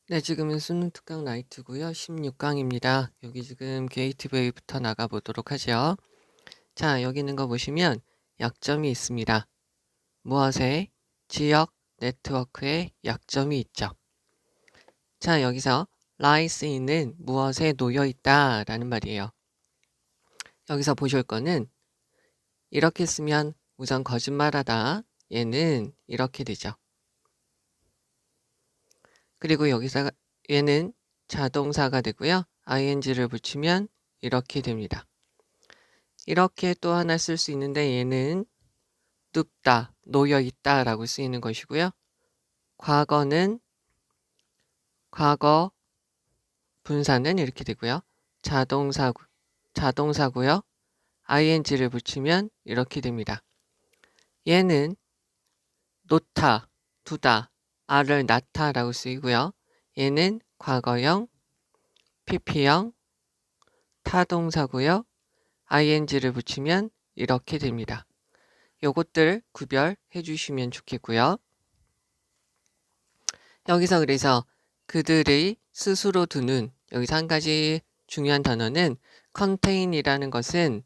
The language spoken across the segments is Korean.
네, 지금은 수능 특강 나이트고요. 16강입니다. 여기 지금 게이트웨이부터 나가보도록 하죠. 자, 여기 있는 거 보시면 약점이 있습니다. 무엇에? 지역 네트워크에 약점이 있죠. 자, 여기서 lies는 무엇에 놓여 있다 라는 말이에요. 여기서 보실 거는 이렇게 쓰면 우선 거짓말하다. 얘는 이렇게 되죠. 그리고 여기서 얘는 자동사가 되고요. ing를 붙이면 이렇게 됩니다. 이렇게 또 하나 쓸 수 있는데 얘는 눕다, 놓여있다 라고 쓰이는 것이고요. 과거는 과거 분사는 이렇게 되고요. 자동사고요. ing를 붙이면 이렇게 됩니다. 얘는 놓다, 두다, r을 낳다 라고 쓰이고요. 얘는 과거형, pp형, 타동사고요. ing를 붙이면 이렇게 됩니다. 요것들 구별해 주시면 좋겠고요. 여기서 그래서 그들의 스스로 두는 여기서 한 가지 중요한 단어는 contain이라는 것은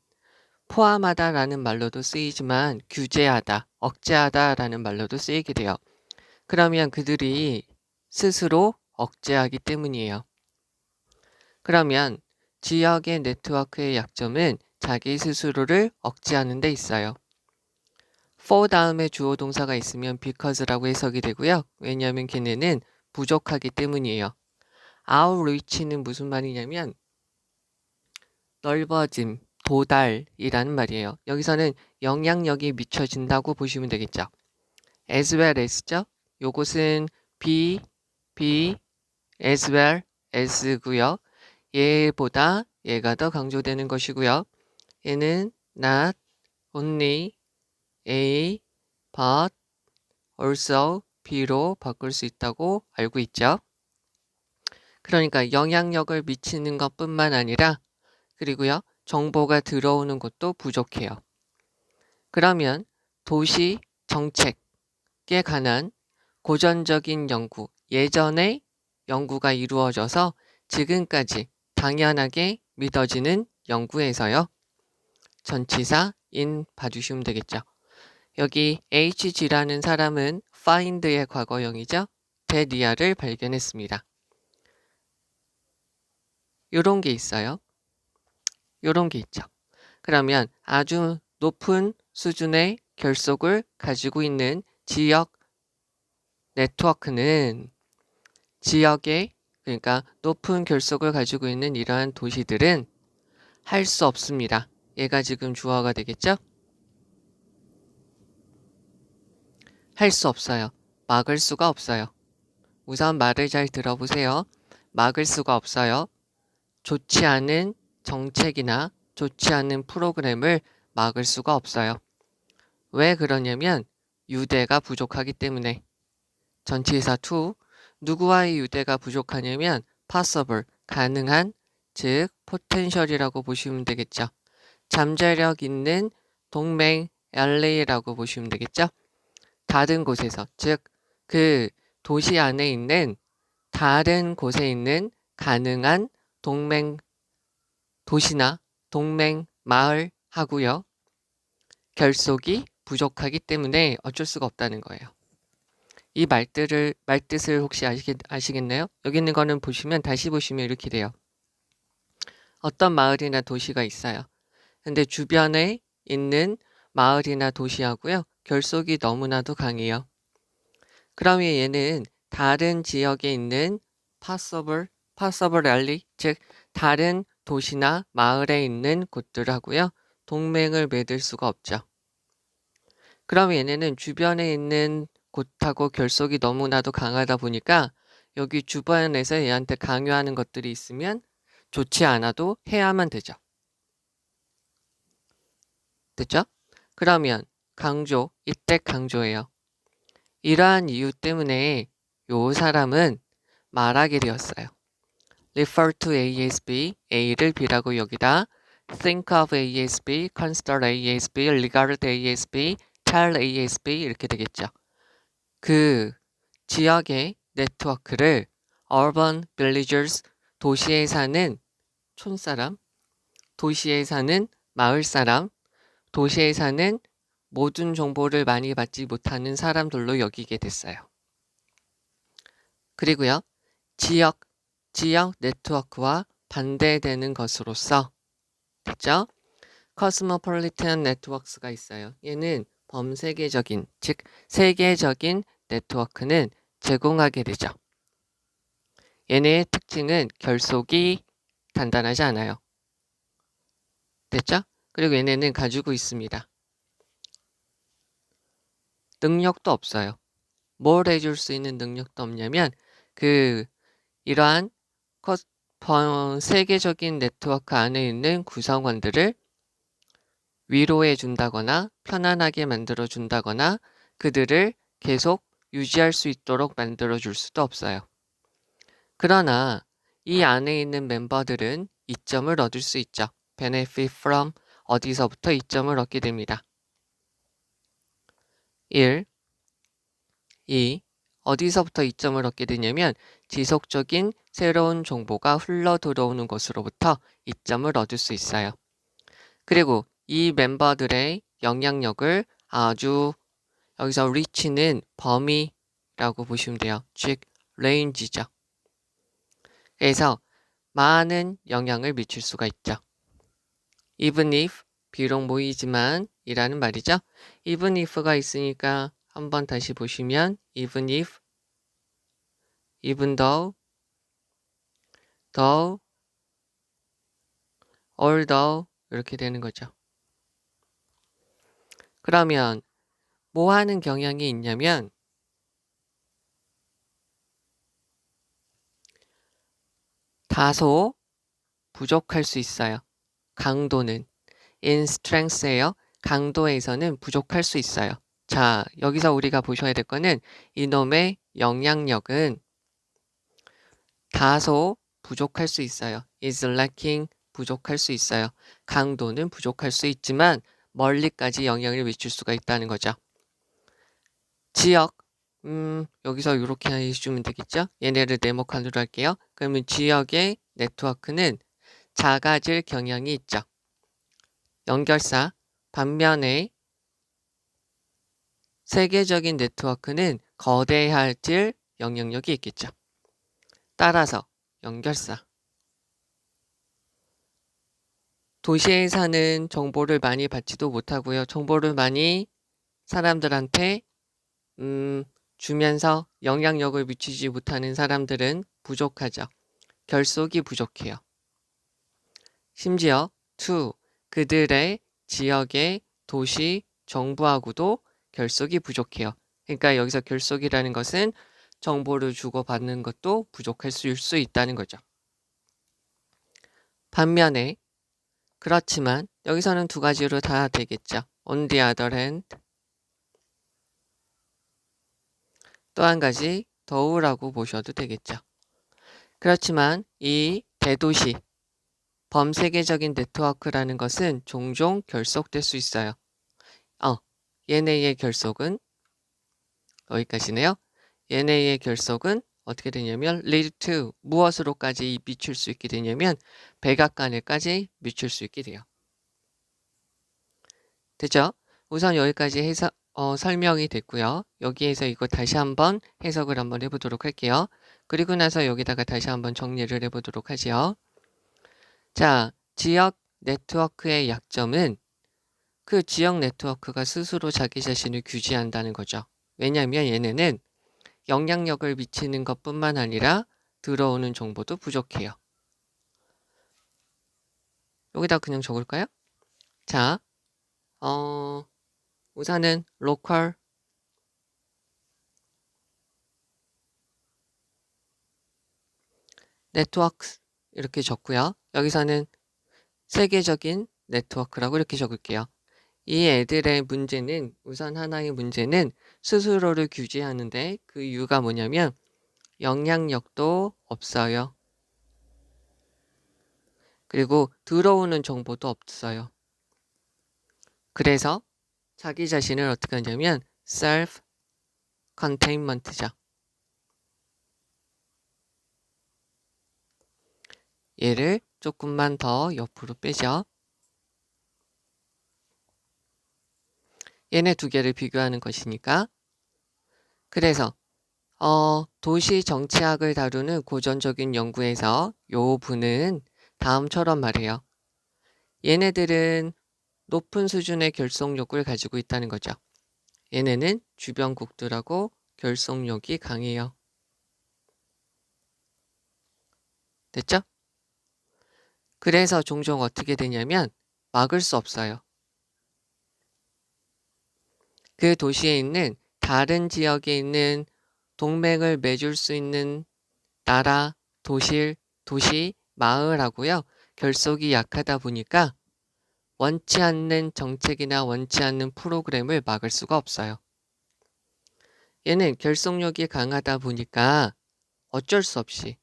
포함하다 라는 말로도 쓰이지만 규제하다, 억제하다 라는 말로도 쓰이게 돼요. 그러면 그들이 스스로 억제하기 때문이에요. 그러면 지역의 네트워크의 약점은 자기 스스로를 억제하는 데 있어요. for 다음에 주어 동사가 있으면 because라고 해석이 되고요. 왜냐하면 걔네는 부족하기 때문이에요. outreach는 무슨 말이냐면 넓어짐, 도달이라는 말이에요. 여기서는 영향력이 미쳐진다고 보시면 되겠죠. as well as죠. 요것은 be, as well as고요. 얘보다 얘가 더 강조되는 것이고요. 얘는 not only A, but also B로 바꿀 수 있다고 알고 있죠. 그러니까 영향력을 미치는 것뿐만 아니라 그리고요. 정보가 들어오는 것도 부족해요. 그러면 도시 정책에 관한 고전적인 연구, 예전에 연구가 이루어져서 지금까지 당연하게 믿어지는 연구에서요. 전치사 in 봐주시면 되겠죠. 여기 HG라는 사람은 find의 과거형이죠. 데리아를 발견했습니다. 요런 게 있어요. 요런 게 있죠. 그러면 아주 높은 수준의 결속을 가지고 있는 지역 네트워크는 지역의 그러니까 높은 결속을 가지고 있는 이러한 도시들은 할 수 없습니다. 얘가 지금 주어가 되겠죠? 할 수 없어요. 막을 수가 없어요. 우선 말을 잘 들어보세요. 막을 수가 없어요. 좋지 않은 정책이나 좋지 않은 프로그램을 막을 수가 없어요. 왜 그러냐면 유대가 부족하기 때문에. 전치사 to 누구와의 유대가 부족하냐면 possible 가능한 즉 potential이라고 보시면 되겠죠. 잠재력 있는 동맹 LA라고 보시면 되겠죠. 다른 곳에서 즉 그 도시 안에 있는 다른 곳에 있는 가능한 동맹 도시나 동맹 마을 하고요. 결속이 부족하기 때문에 어쩔 수가 없다는 거예요. 이 말뜻을 혹시 아시겠나요? 여기 있는 거는 보시면 다시 보시면 이렇게 돼요. 어떤 마을이나 도시가 있어요. 근데 주변에 있는 마을이나 도시하고요. 결속이 너무나도 강해요. 그러면 얘는 다른 지역에 있는 possible ally 즉 다른 도시나 마을에 있는 곳들하고요. 동맹을 맺을 수가 없죠. 그럼 얘네는 주변에 있는 곳하고 결속이 너무나도 강하다 보니까 여기 주변에서 얘한테 강요하는 것들이 있으면 좋지 않아도 해야만 되죠. 됐죠? 그러면 이때 강조예요. 이러한 이유 때문에 요 사람은 말하게 되었어요. refer to ASB, A를 B라고 여기다 think of ASB, consider ASB, regard ASB, tell ASB 이렇게 되겠죠. 그 지역의 네트워크를 urban villagers, 도시에 사는 촌사람, 도시에 사는 마을사람, 도시에 사는 모든 정보를 많이 받지 못하는 사람들로 여기게 됐어요. 그리고요, 지역 네트워크와 반대되는 것으로서 됐죠? Cosmopolitan Networks가 있어요. 얘는 범세계적인, 즉 세계적인 네트워크는 제공하게 되죠. 얘네의 특징은 결속이 단단하지 않아요. 됐죠? 그리고 얘네는 가지고 있습니다. 능력도 없어요. 뭘 해줄 수 있는 능력도 없냐면 이러한 세계적인 네트워크 안에 있는 구성원들을 위로해 준다거나 편안하게 만들어 준다거나 그들을 계속 유지할 수 있도록 만들어 줄 수도 없어요. 그러나 이 안에 있는 멤버들은 이점을 얻을 수 있죠. benefit from 어디서부터 이점을 얻게 됩니다. 1. 2. 어디서부터 이점을 얻게 되냐면 지속적인 새로운 정보가 흘러 들어오는 것으로부터 이점을 얻을 수 있어요. 그리고 이 멤버들의 영향력을 아주 여기서 reach는 범위라고 보시면 돼요. 즉 range죠. 그래서 많은 영향을 미칠 수가 있죠. even if 비록 모이지만 이라는 말이죠. even if가 있으니까 한번 다시 보시면 even if, even though, though, although 이렇게 되는 거죠. 그러면 뭐 하는 경향이 있냐면 다소 부족할 수 있어요. 강도는 in strength예요. 강도에서는 부족할 수 있어요. 자, 여기서 우리가 보셔야 될 거는 이놈의 영향력은 다소 부족할 수 있어요. is lacking 부족할 수 있어요. 강도는 부족할 수 있지만 멀리까지 영향을 미칠 수가 있다는 거죠. 지역 여기서 이렇게 해주면 되겠죠? 얘네를 네모칸으로 할게요. 그러면 지역의 네트워크는 작아질 경향이 있죠. 연결사 반면에 세계적인 네트워크는 거대해질 영향력이 있겠죠. 따라서 연결사 도시에 사는 정보를 많이 받지도 못하고요. 정보를 많이 사람들한테 주면서 영향력을 미치지 못하는 사람들은 부족하죠. 결속이 부족해요. 심지어 2. 그들의 지역의 도시 정부하고도 결속이 부족해요. 그러니까 여기서 결속이라는 것은 정보를 주고받는 것도 부족할 수 있다는 거죠. 반면에 그렇지만 여기서는 두 가지로 다 되겠죠. On the other hand 또 한 가지 더우라고 보셔도 되겠죠. 그렇지만 이 대도시 범세계적인 네트워크라는 것은 종종 결속될 수 있어요. 얘네의 결속은 여기까지네요. 얘네의 결속은 어떻게 되냐면 lead to 무엇으로까지 미칠 수 있게 되냐면 백악관에까지 미칠 수 있게 돼요. 됐죠? 우선 여기까지 설명이 됐고요. 여기에서 이거 다시 한번 해석을 한번 해보도록 할게요. 그리고 나서 여기다가 다시 한번 정리를 해보도록 하지요. 자, 지역 네트워크의 약점은 그 지역 네트워크가 스스로 자기 자신을 규제한다는 거죠. 왜냐하면 얘네는 영향력을 미치는 것뿐만 아니라 들어오는 정보도 부족해요. 여기다 그냥 적을까요? 자, 우선은 local networks 이렇게 적고요. 여기서는 세계적인 네트워크라고 이렇게 적을게요. 이 애들의 문제는 우선 하나의 문제는 스스로를 규제하는데 그 이유가 뭐냐면 영향력도 없어요. 그리고 들어오는 정보도 없어요. 그래서 자기 자신을 어떻게 하냐면 self containment죠. 얘를 조금만 더 옆으로 빼죠. 얘네 두 개를 비교하는 것이니까. 그래서 도시 정치학을 다루는 고전적인 연구에서 요 부는 다음처럼 말해요. 얘네들은 높은 수준의 결속력을 가지고 있다는 거죠. 얘네는 주변국들하고 결속력이 강해요. 됐죠? 그래서 종종 어떻게 되냐면 막을 수 없어요. 그 도시에 있는 다른 지역에 있는 동맹을 맺을 수 있는 나라, 도시, 마을하고요. 결속이 약하다 보니까 원치 않는 정책이나 원치 않는 프로그램을 막을 수가 없어요. 얘는 결속력이 강하다 보니까 어쩔 수 없이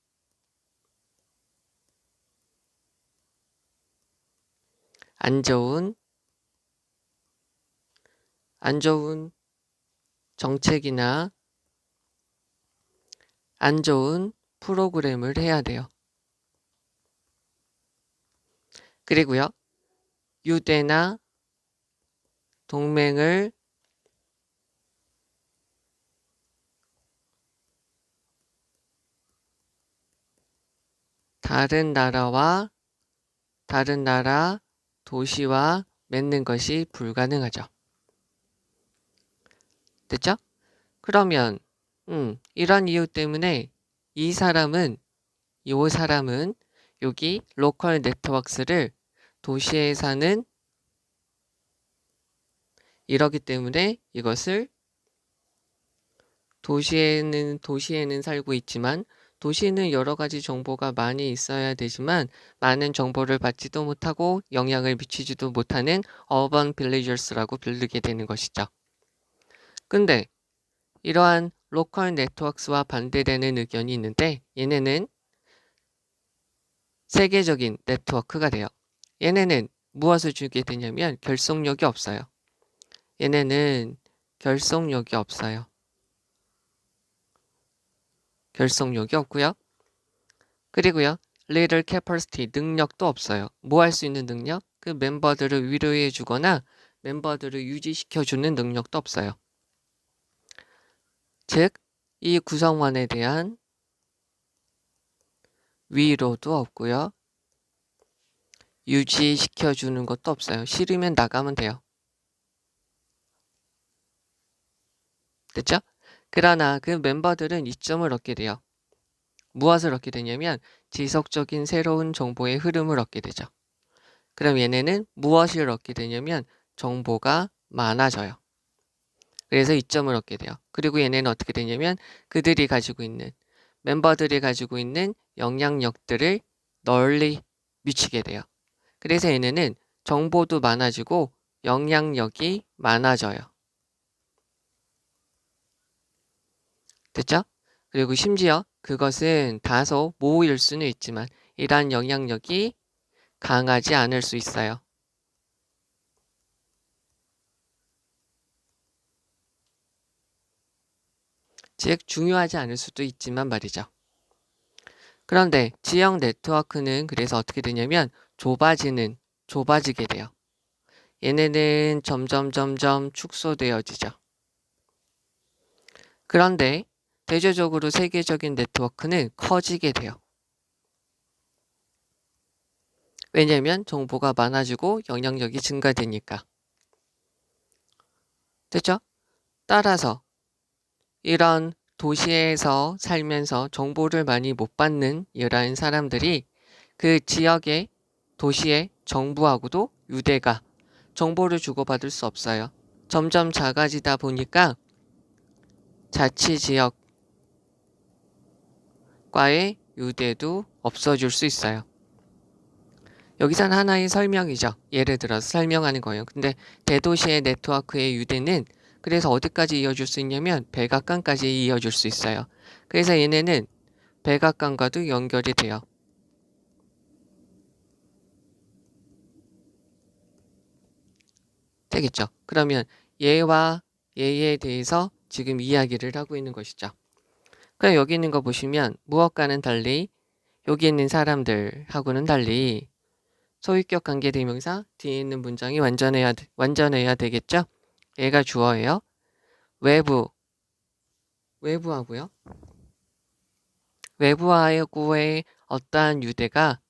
안 좋은 정책이나 안 좋은 프로그램을 해야 돼요. 그리고요. 유대나 동맹을 다른 나라 도시와 맺는 것이 불가능하죠. 됐죠? 그러면 이런 이유 때문에 이 사람은 여기 로컬 네트워크를 도시에 사는 이러기 때문에 이것을 도시에는 살고 있지만 도시는 여러 가지 정보가 많이 있어야 되지만 많은 정보를 받지도 못하고 영향을 미치지도 못하는 어반 빌리저스라고 부르게 되는 것이죠. 근데 이러한 로컬 네트워크와 반대되는 의견이 있는데 얘네는 세계적인 네트워크가 돼요. 얘네는 무엇을 주게 되냐면 결속력이 없어요. 얘네는 결속력이 없어요. 결속력이 없고요. 그리고요. 리더 캐퍼시티 능력도 없어요. 뭐 할 수 있는 능력? 그 멤버들을 위로해 주거나 멤버들을 유지시켜주는 능력도 없어요. 즉, 이 구성원에 대한 위로도 없고요. 유지시켜주는 것도 없어요. 싫으면 나가면 돼요. 됐죠? 그러나 그 멤버들은 이점을 얻게 돼요. 무엇을 얻게 되냐면 지속적인 새로운 정보의 흐름을 얻게 되죠. 그럼 얘네는 무엇을 얻게 되냐면 정보가 많아져요. 그래서 이점을 얻게 돼요. 그리고 얘네는 어떻게 되냐면 멤버들이 가지고 있는 영향력들을 널리 미치게 돼요. 그래서 얘네는 정보도 많아지고 영향력이 많아져요. 됐죠? 그리고 심지어 그것은 다소 모호일 수는 있지만 이러한 영향력이 강하지 않을 수 있어요. 즉 중요하지 않을 수도 있지만 말이죠. 그런데 지역 네트워크는 그래서 어떻게 되냐면 좁아지게 돼요. 얘네는 점점 축소되어지죠. 그런데 대조적으로 세계적인 네트워크는 커지게 돼요. 왜냐하면 정보가 많아지고 영향력이 증가되니까. 됐죠? 따라서 이런 도시에서 살면서 정보를 많이 못 받는 이러한 사람들이 그 지역의 도시의 정부하고도 유대가 정보를 주고받을 수 없어요. 점점 작아지다 보니까 자치지역과의 유대도 없어질 수 있어요. 여기선 하나의 설명이죠. 예를 들어서 설명하는 거예요. 근데 대도시의 네트워크의 유대는 그래서 어디까지 이어질 수 있냐면 백악관까지 이어질 수 있어요. 그래서 얘네는 백악관과도 연결이 돼요. 되겠죠. 그러면 얘와 얘에 대해서 지금 이야기를 하고 있는 것이죠. 그럼 여기 있는 거 보시면 무엇과는 달리 여기 있는 사람들하고는 달리 소유격 관계대명사 뒤에 있는 문장이 완전해야 되겠죠? 얘가 주어예요. 외부하고요. 외부하고의 어떠한 유대가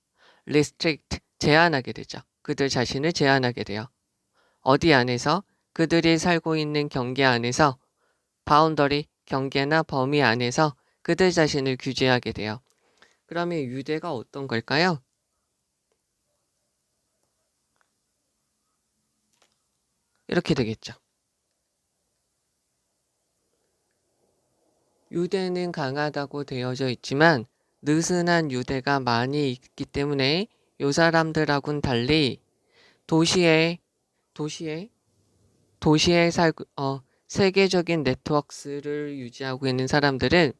restrict, 제한하게 되죠. 그들 자신을 제한하게 돼요. 어디 안에서? 그들이 살고 있는 경계 안에서, 바운더리, 경계나 범위 안에서 그들 자신을 규제하게 돼요. 그러면 유대가 어떤 걸까요? 이렇게 되겠죠. 유대는 강하다고 되어져 있지만 느슨한 유대가 많이 있기 때문에 이 사람들하고는 달리 도시에 세계적인 네트워크를 유지하고 있는 사람들은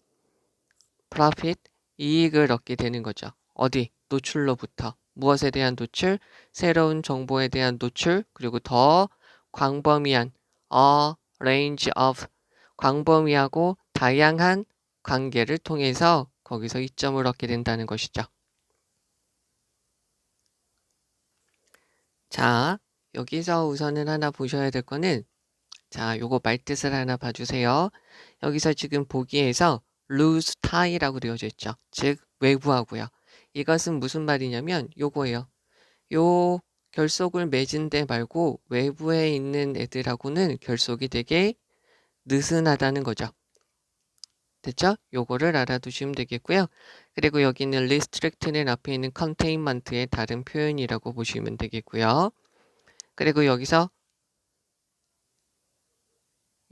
profit, 이익을 얻게 되는 거죠. 어디? 노출로부터. 무엇에 대한 노출? 새로운 정보에 대한 노출, 그리고 더 광범위한 a range of 광범위하고 다양한 관계를 통해서 거기서 이점을 얻게 된다는 것이죠. 자, 여기서 우선은 하나 보셔야 될 거는 자, 요거 말뜻을 하나 봐주세요. 여기서 지금 보기에서 lose tie라고 되어져 있죠. 즉 외부하고요. 이것은 무슨 말이냐면 요거예요. 요 결속을 맺은 데 말고 외부에 있는 애들하고는 결속이 되게 느슨하다는 거죠. 됐죠? 요거를 알아두시면 되겠고요. 그리고 여기는 restrict는 앞에 있는 containment의 다른 표현이라고 보시면 되겠고요. 그리고 여기서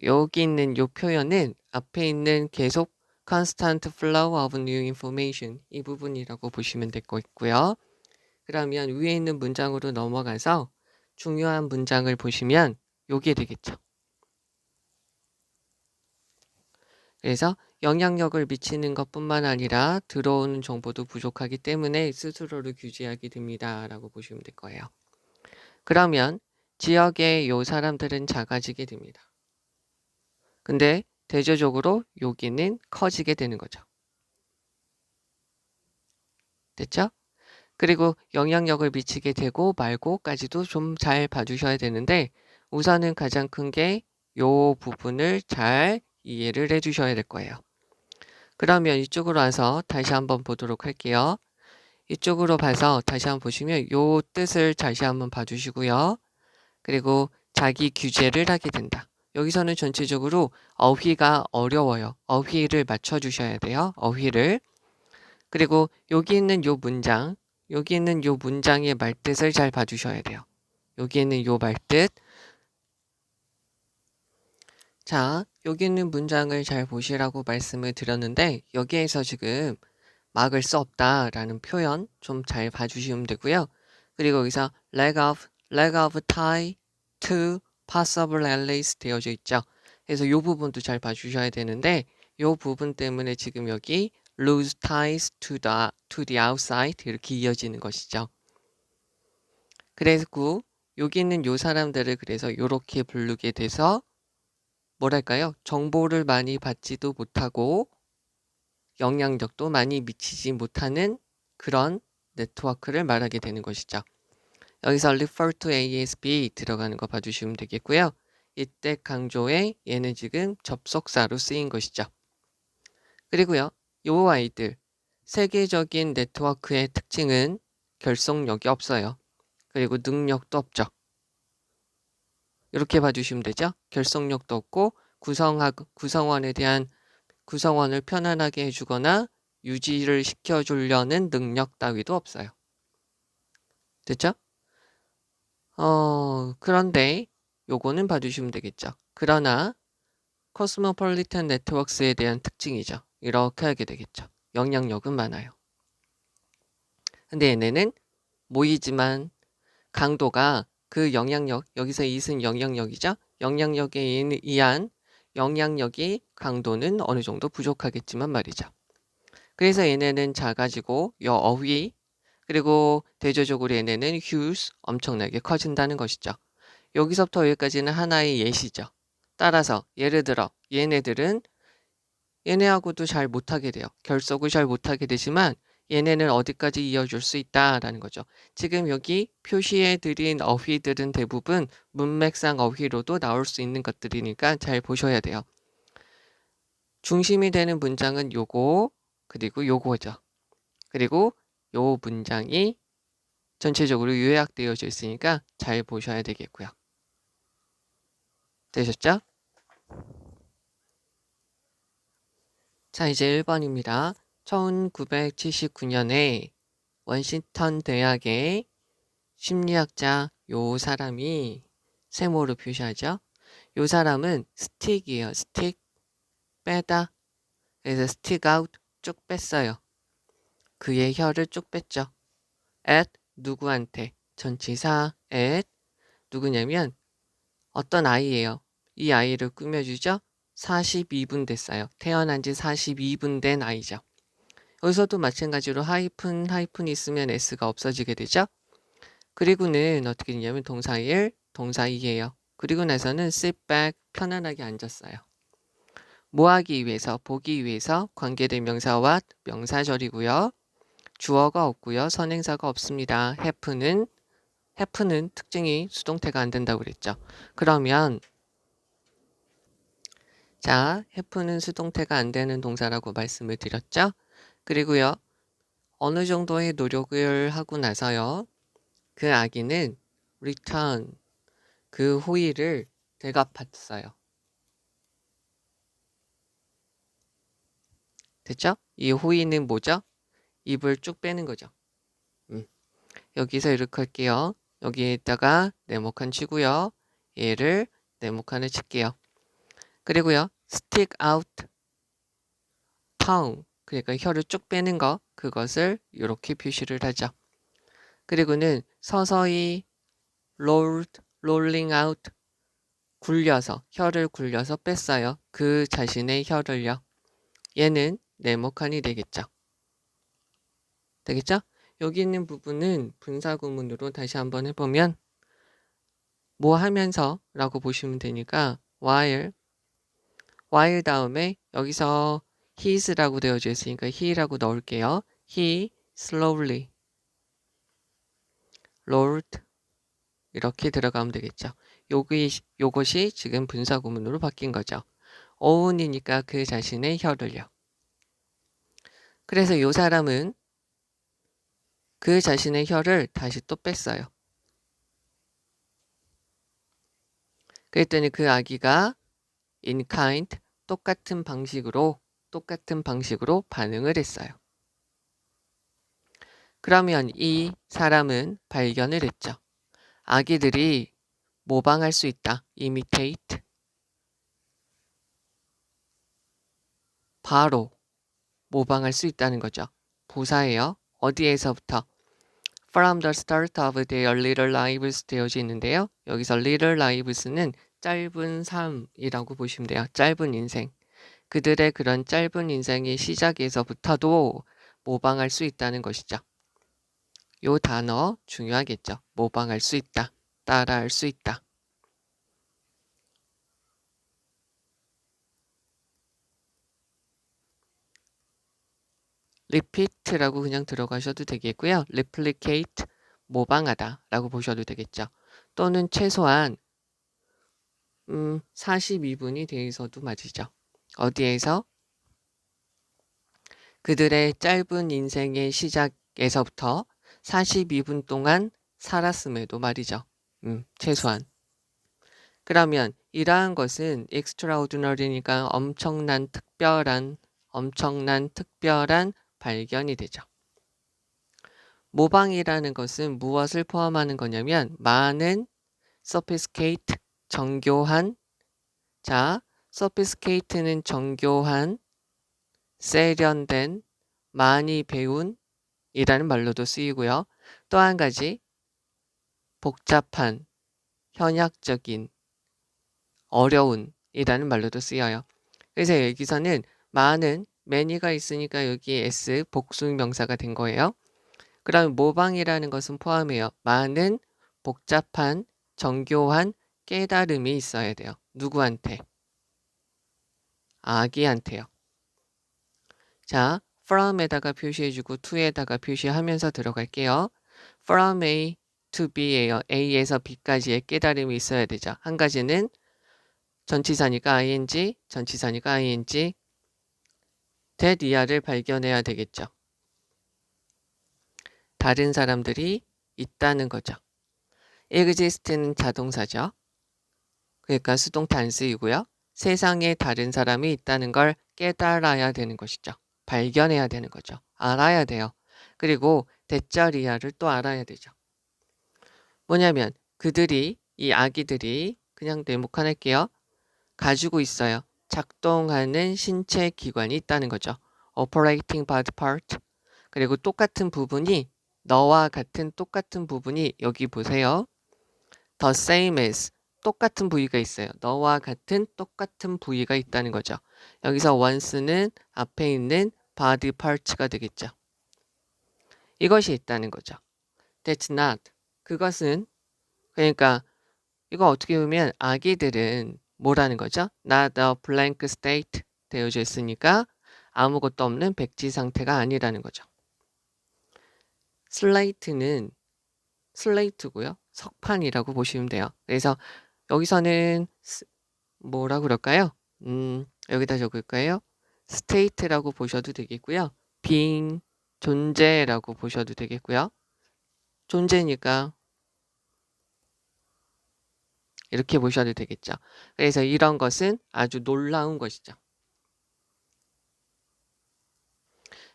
여기 있는 요 표현은 앞에 있는 계속 constant flow of new information 이 부분이라고 보시면 될 거 있고요. 그러면 위에 있는 문장으로 넘어가서 중요한 문장을 보시면 요게 되겠죠. 그래서 영향력을 미치는 것뿐만 아니라 들어오는 정보도 부족하기 때문에 스스로를 규제하게 됩니다. 라고 보시면 될 거예요. 그러면 지역의 요 사람들은 작아지게 됩니다. 근데 대조적으로 여기는 커지게 되는 거죠. 됐죠? 그리고 영향력을 미치게 되고 말고까지도 좀 잘 봐주셔야 되는데 우선은 가장 큰 게 요 부분을 잘 이해를 해주셔야 될 거예요. 그러면 이쪽으로 와서 다시 한번 보도록 할게요. 이쪽으로 봐서 다시 한번 보시면 요 뜻을 다시 한번 봐주시고요. 그리고 자기 규제를 하게 된다. 여기서는 전체적으로 어휘가 어려워요. 어휘를 맞춰주셔야 돼요. 어휘를. 그리고 여기 있는 요 문장의 말뜻을 잘 봐주셔야 돼요. 여기 있는 요 말뜻. 자, 여기 있는 문장을 잘 보시라고 말씀을 드렸는데 여기에서 지금 막을 수 없다라는 표현 좀 잘 봐주시면 되고요. 그리고 여기서 leg of tie to possible allies 되어져 있죠. 그래서 이 부분도 잘 봐주셔야 되는데 이 부분 때문에 지금 여기 lose ties to the outside 이렇게 이어지는 것이죠. 그래서 여기 있는 요 사람들을 그래서 이렇게 부르게 돼서 뭐랄까요? 정보를 많이 받지도 못하고 영향력도 많이 미치지 못하는 그런 네트워크를 말하게 되는 것이죠. 여기서 refer to ASB 들어가는 거 봐주시면 되겠고요. 이때 강조에 얘는 지금 접속사로 쓰인 것이죠. 그리고요. 요 아이들 세계적인 네트워크의 특징은 결속력이 없어요. 그리고 능력도 없죠. 이렇게 봐주시면 되죠. 결속력도 없고 구성원을 편안하게 해주거나 유지를 시켜주려는 능력 따위도 없어요. 됐죠? 그런데 요거는 봐주시면 되겠죠. 그러나 코스모폴리탄 네트워크스에 대한 특징이죠. 이렇게 하게 되겠죠. 영향력은 많아요. 근데 얘네는 모이지만 강도가 그 영향력, 여기서 이은 영향력이죠. 영향력에 의한 영향력이 강도는 어느 정도 부족하겠지만 말이죠. 그래서 얘네는 작아지고 어휘 그리고 대조적으로 얘네는 huge 엄청나게 커진다는 것이죠. 여기서부터 여기까지는 하나의 예시죠. 따라서 예를 들어 얘네들은 얘네하고도 잘 못하게 돼요. 결속을 잘 못하게 되지만 얘네는 어디까지 이어줄 수 있다라는 거죠. 지금 여기 표시해 드린 어휘들은 대부분 문맥상 어휘로도 나올 수 있는 것들이니까 잘 보셔야 돼요. 중심이 되는 문장은 요거, 그리고 요거죠. 그리고 요 문장이 전체적으로 요약되어져 있으니까 잘 보셔야 되겠고요. 되셨죠? 자, 이제 1번입니다. 1979년에 워싱턴 대학의 심리학자 요 사람이 세모로 표시하죠. 요 사람은 스틱이에요. 스틱, 빼다. 그래서 스틱 아웃, 쭉 뺐어요. 그의 혀를 쭉 뺐죠. at 누구한테? 전치사 at 누구냐면 어떤 아이예요. 이 아이를 꾸며주죠. 42분 됐어요. 태어난 지 42분 된 아이죠. 여기서도 마찬가지로 하이픈이 있으면 s가 없어지게 되죠. 그리고는 어떻게 되냐면 동사 1, 동사 2예요. 그리고 나서는 sit back, 편안하게 앉았어요. 뭐 하기 위해서? 보기 위해서 관계대명사와 명사절이고요. 주어가 없고요. 선행사가 없습니다. have는 특징이 수동태가 안 된다고 그랬죠. 그러면 자, have는 수동태가 안 되는 동사라고 말씀을 드렸죠. 그리고요. 어느 정도의 노력을 하고 나서요. 그 아기는 return, 그 호의를 되갚았어요. 됐죠? 이 호의는 뭐죠? 입을 쭉 빼는 거죠. 여기서 이렇게 할게요. 여기에다가 네모칸 치고요. 얘를 네모칸을 칠게요. 그리고요. stick out tongue, 그러니까 혀를 쭉 빼는 거, 그것을 이렇게 표시를 하죠. 그리고는 서서히 rolling out, 굴려서, 혀를 굴려서 뺐어요. 그 자신의 혀를요. 얘는 네모칸이 되겠죠. 되겠죠? 여기 있는 부분은 분사구문으로 다시 한번 해보면 뭐 하면서 라고 보시면 되니까 while 다음에 여기서 his라고 되어져 있으니까 he라고 넣을게요. he slowly rolled 이렇게 들어가면 되겠죠. 요것이 지금 분사구문으로 바뀐 거죠. 어운이니까 그 자신의 혀를요. 그래서 요 사람은 그 자신의 혀를 다시 또 뺐어요. 그랬더니 그 아기가 in kind, 똑같은 방식으로 반응을 했어요. 그러면 이 사람은 발견을 했죠. 아기들이 모방할 수 있다. imitate. 바로 모방할 수 있다는 거죠. 부사예요. 어디에서부터? From the start of their little lives 되어져 있는데요. 여기서 little lives는 짧은 삶이라고 보시면 돼요. 짧은 인생. 그들의 그런 짧은 인생의 시작에서부터도 모방할 수 있다는 것이죠. 요 단어 중요하겠죠. 모방할 수 있다. 따라할 수 있다. repeat라고 그냥 들어가셔도 되겠고요. replicate, 모방하다 라고 보셔도 되겠죠. 또는 최소한 42분이 대해서도 맞으죠. 어디에서? 그들의 짧은 인생의 시작에서부터 42분 동안 살았음에도 말이죠. 최소한. 그러면 이러한 것은 extraordinary니까 엄청난 특별한 발견이 되죠. 모방이라는 것은 무엇을 포함하는 거냐면 많은 sophisticate, 정교한. 자, sophisticate는 정교한, 세련된, 많이 배운 이라는 말로도 쓰이고요. 또 한 가지 복잡한, 현학적인, 어려운 이라는 말로도 쓰여요. 그래서 여기서는 많은 many가 있으니까 여기 s 복수명사가 된 거예요. 그럼 모방이라는 것은 포함해요. 많은 복잡한 정교한 깨달음이 있어야 돼요. 누구한테? 아기한테요. 자, from에다가 표시해주고 to에다가 표시하면서 들어갈게요. from A to B예요. A에서 B까지의 깨달음이 있어야 되죠. 한 가지는 전치사니까 ing, 전치사니까 ing, that 이하를 발견해야 되겠죠. 다른 사람들이 있다는 거죠. exist는 자동사죠. 그러니까 수동태 안 쓰이고요. 세상에 다른 사람이 있다는 걸 깨달아야 되는 것이죠. 발견해야 되는 거죠. 알아야 돼요. 그리고 대절 이하를 또 알아야 되죠. 뭐냐면 그들이, 이 아기들이, 그냥 네모칸할게요. 가지고 있어요. 작동하는 신체 기관이 있다는 거죠. operating body part. 그리고 똑같은 부분이, 너와 같은 똑같은 부분이 여기 보세요. the same as, 똑같은 부위가 있어요. 너와 같은 똑같은 부위가 있다는 거죠. 여기서 once는 앞에 있는 body parts가 되겠죠. 이것이 있다는 거죠. That's not, 그것은, 그러니까 이거 어떻게 보면 아기들은 뭐라는 거죠? Not a blank state 되어져 있으니까 아무것도 없는 백지 상태가 아니라는 거죠. 슬레이트는 슬레이트고요. 석판이라고 보시면 돼요. 그래서 여기서는 뭐라 그럴까요? 여기다 적을까요? state라고 보셔도 되겠고요. being, 존재라고 보셔도 되겠고요. 존재니까 이렇게 보셔도 되겠죠. 그래서 이런 것은 아주 놀라운 것이죠.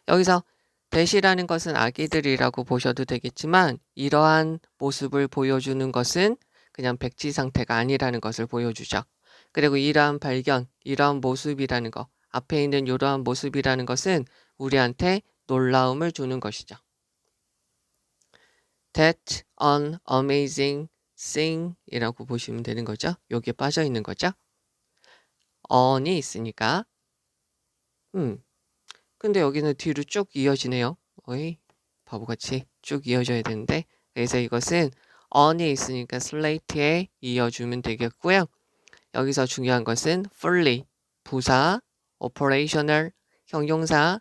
여기서 대시라는 것은 아기들이라고 보셔도 되겠지만 이러한 모습을 보여주는 것은 그냥 백지 상태가 아니라는 것을 보여주죠. 그리고 이러한 발견, 이러한 모습이라는 것, 앞에 있는 이러한 모습이라는 것은 우리한테 놀라움을 주는 것이죠. That's an amazing thing 이라고 보시면 되는 거죠. 여기에 빠져 있는 거죠. on이 있으니까 근데 여기는 뒤로 쭉 이어지네요. 어이, 바보같이 쭉 이어져야 되는데. 그래서 이것은 on이 있으니까 slate에 이어주면 되겠고요. 여기서 중요한 것은 fully, 부사, operational, 형용사,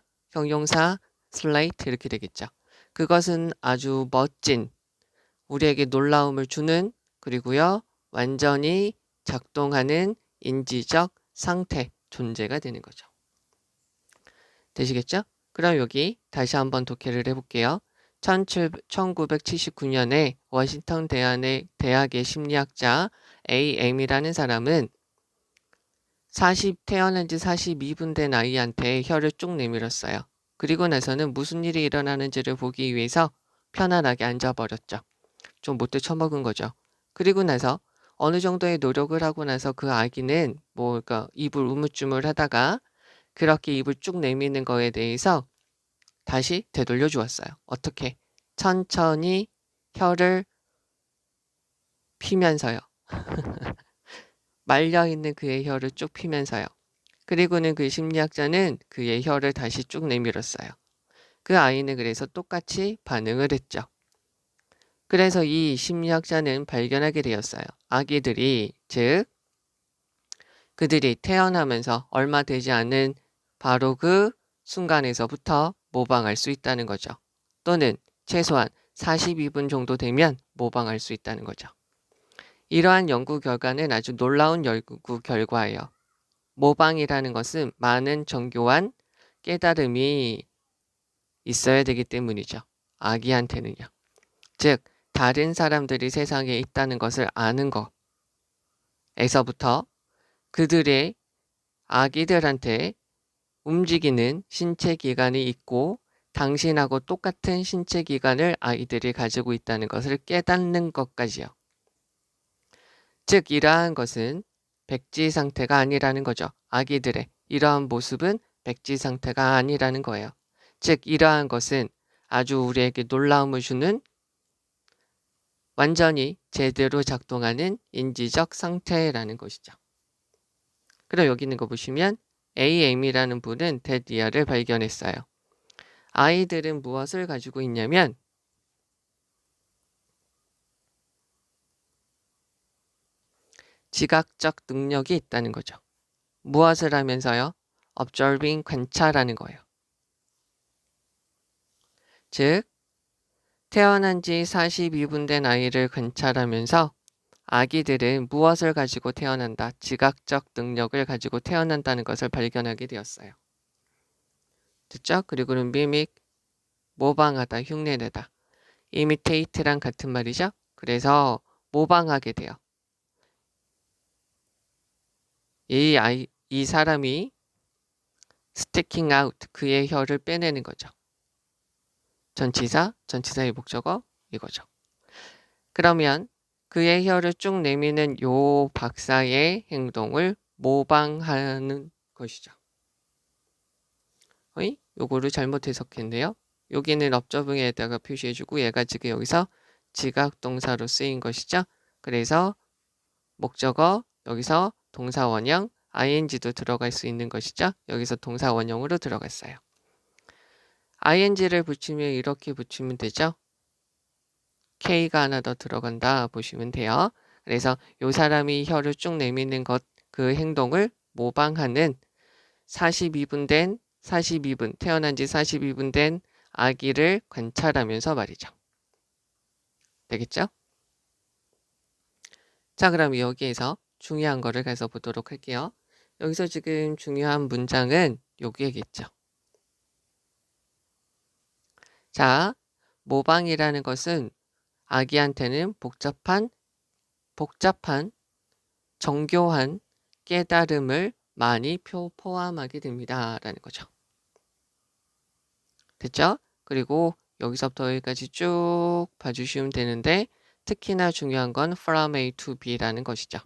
slate 이렇게 되겠죠. 그것은 아주 멋진, 우리에게 놀라움을 주는, 그리고요, 완전히 작동하는 인지적 상태, 존재가 되는 거죠. 되시겠죠? 그럼 여기 다시 한번 독해를 해볼게요. 1979년에 워싱턴 대학의 심리학자 A.M이라는 사람은 태어난 지 42분 된 아이한테 혀를 쭉 내밀었어요. 그리고 나서는 무슨 일이 일어나는지를 보기 위해서 편안하게 앉아버렸죠. 좀 못돼 처먹은 거죠. 그리고 나서 어느 정도의 노력을 하고 나서 그 아기는 그러니까 입을 우물쭈물 하다가 그렇게 입을 쭉 내미는 거에 대해서 다시 되돌려 주었어요. 어떻게? 천천히 혀를 피면서요. 말려있는 그의 혀를 쭉 피면서요. 그리고는 그 심리학자는 그의 혀를 다시 쭉 내밀었어요. 그 아이는 그래서 똑같이 반응을 했죠. 그래서 이 심리학자는 발견하게 되었어요. 아기들이, 즉 그들이 태어나면서 얼마 되지 않은 바로 그 순간에서부터 모방할 수 있다는 거죠. 또는 최소한 42분 정도 되면 모방할 수 있다는 거죠. 이러한 연구 결과는 아주 놀라운 연구 결과예요. 모방이라는 것은 많은 정교한 깨달음이 있어야 되기 때문이죠. 아기한테는요. 즉 다른 사람들이 세상에 있다는 것을 아는 것에서부터 그들의 아기들한테 움직이는 신체 기관이 있고 당신하고 똑같은 신체 기관을 아이들이 가지고 있다는 것을 깨닫는 것까지요. 즉 이러한 것은 백지 상태가 아니라는 거죠. 아기들의 이러한 모습은 백지 상태가 아니라는 거예요. 즉 이러한 것은 아주 우리에게 놀라움을 주는 완전히 제대로 작동하는 인지적 상태라는 것이죠. 그럼 여기 있는 거 보시면 AM이라는 분은 데디아를 발견했어요. 아이들은 무엇을 가지고 있냐면 지각적 능력이 있다는 거죠. 무엇을 하면서요? observing, 관찰하는 거예요. 즉 태어난 지 42분 된 아이를 관찰하면서 아기들은 무엇을 가지고 태어난다, 지각적 능력을 가지고 태어난다는 것을 발견하게 되었어요. 됐죠? 그리고는 mimic, 모방하다, 흉내내다. imitate랑 같은 말이죠. 그래서 모방하게 돼요. 이 사람이 sticking out, 그의 혀를 빼내는 거죠. 전치사, 전치사의 목적어 이거죠. 그러면 그의 혀를 쭉 내미는 요 박사의 행동을 모방하는 것이죠. 요거를 잘못 해석했네요. 여기는 업저빙에다가 표시해주고 얘가 지금 여기서 지각동사로 쓰인 것이죠. 그래서 목적어, 여기서 동사원형, ing도 들어갈 수 있는 것이죠. 여기서 동사원형으로 들어갔어요. ing를 붙이면 이렇게 붙이면 되죠. K가 하나 더 들어간다 보시면 돼요. 그래서 요 사람이 혀를 쭉 내미는 것, 그 행동을 모방하는 42분 태어난 지 42분 된 아기를 관찰하면서 말이죠. 되겠죠? 자, 그럼 여기에서 중요한 거를 가서 보도록 할게요. 여기서 지금 중요한 문장은 여기에겠죠. 자, 모방이라는 것은 아기한테는 복잡한 정교한 깨달음을 많이 포함하게 됩니다. 라는 거죠. 됐죠? 그리고 여기서부터 여기까지 쭉 봐주시면 되는데 특히나 중요한 건 from A to B라는 것이죠.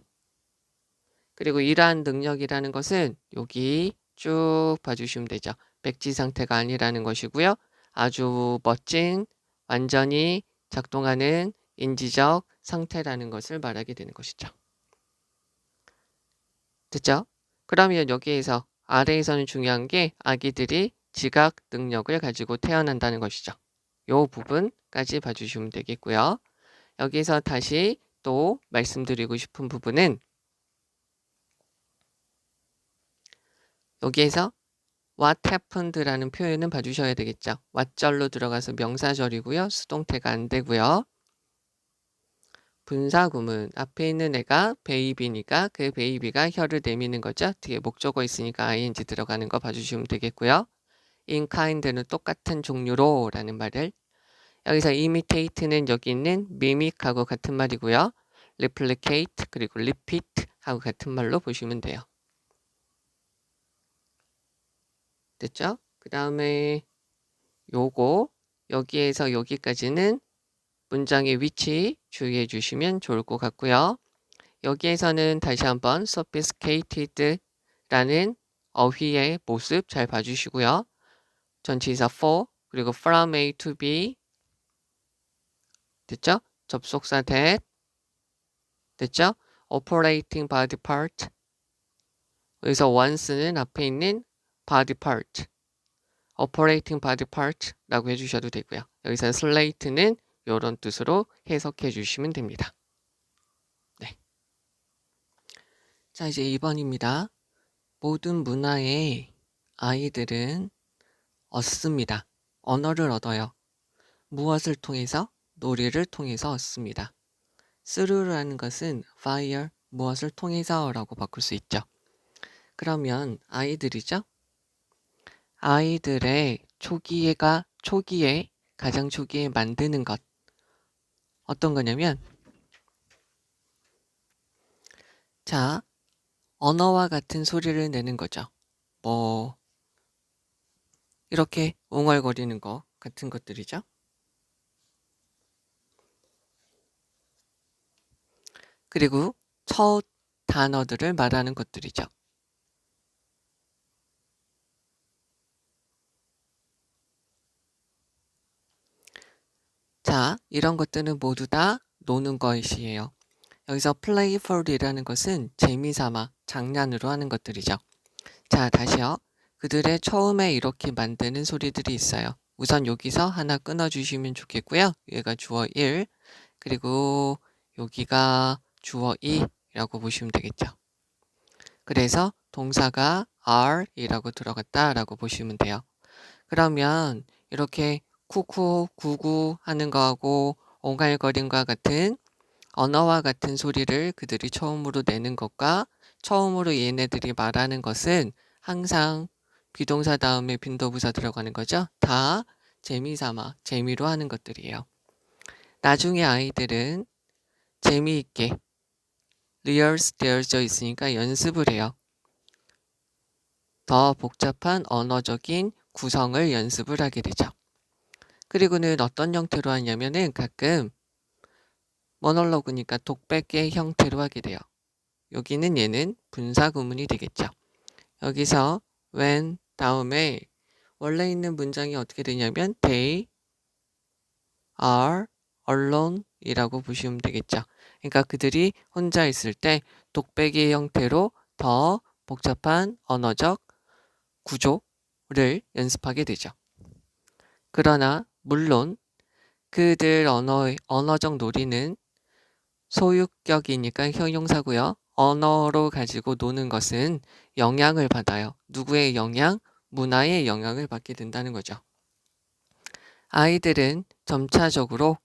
그리고 이러한 능력이라는 것은 여기 쭉 봐주시면 되죠. 백지 상태가 아니라는 것이고요. 아주 멋진 완전히 작동하는 인지적 상태라는 것을 말하게 되는 것이죠. 됐죠? 그러면 여기에서 아래에서는 중요한 게 아기들이 지각 능력을 가지고 태어난다는 것이죠. 요 부분까지 봐주시면 되겠고요. 여기서 다시 또 말씀드리고 싶은 부분은 여기에서 what happened라는 표현은 봐주셔야 되겠죠. what절로 들어가서 명사절이고요. 수동태가 안 되고요. 분사구문, 앞에 있는 애가 베이비니까 그 베이비가 혀를 내미는 거죠. 뒤에 목적어 있으니까 ing 들어가는 거 봐주시면 되겠고요. in kind는 똑같은 종류로 라는 말을, 여기서 imitate는 여기 있는 mimic하고 같은 말이고요. replicate 그리고 repeat 하고 같은 말로 보시면 돼요. 됐죠? 그 다음에 요거 여기에서 여기까지는 문장의 위치 주의해 주시면 좋을 것 같고요. 여기에서는 다시 한번 sophisticated라는 어휘의 모습 잘 봐주시고요. 전치사 for 그리고 from A to B 됐죠? 접속사 that 됐죠? operating body part 여기서 once는 앞에 있는 body part operating body part라고 해주셔도 되고요. 여기서 slate는 이런 뜻으로 해석해 주시면 됩니다. 네. 자, 이제 2번입니다. 모든 문화의 아이들은 얻습니다. 언어를 얻어요. 무엇을 통해서? 놀이를 통해서 얻습니다. through라는 것은 via, 무엇을 통해서 라고 바꿀 수 있죠. 그러면 아이들이죠. 아이들의 가장 초기에 만드는 것 어떤 거냐면, 자, 언어와 같은 소리를 내는 거죠. 뭐 이렇게 웅얼거리는 거 같은 것들이죠. 그리고 첫 단어들을 말하는 것들이죠. 자, 이런 것들은 모두 다 노는 것이에요. 여기서 playful이라는 것은 재미삼아 장난으로 하는 것들이죠. 자, 다시요. 그들의 처음에 이렇게 만드는 소리들이 있어요. 우선 여기서 하나 끊어주시면 좋겠고요. 얘가 주어 1, 그리고 여기가 주어 2라고 보시면 되겠죠. 그래서 동사가 are이라고 들어갔다라고 보시면 돼요. 그러면 이렇게 쿠쿠, 구구 하는 거하고 옹알거림과 같은 언어와 같은 소리를 그들이 처음으로 내는 것과 처음으로 얘네들이 말하는 것은 항상 비동사 다음에 빈도부사 들어가는 거죠. 다 재미삼아, 재미로 하는 것들이에요. 나중에 아이들은 재미있게 리얼스 되어져 있으니까 연습을 해요. 더 복잡한 언어적인 구성을 연습을 하게 되죠. 그리고는 어떤 형태로 하냐면은 가끔 모놀로그니까 독백의 형태로 하게 돼요. 여기는 얘는 분사 구문이 되겠죠. 여기서 when 다음에 원래 있는 문장이 어떻게 되냐면 they are alone 이라고 보시면 되겠죠. 그러니까 그들이 혼자 있을 때 독백의 형태로 더 복잡한 언어적 구조를 연습하게 되죠. 그러나 물론 그들 언어적 놀이는 소유격이니까 형용사고요. 언어로 가지고 노는 것은 영향을 받아요. 누구의 영향? 문화의 영향을 받게 된다는 거죠. 아이들은 점차적으로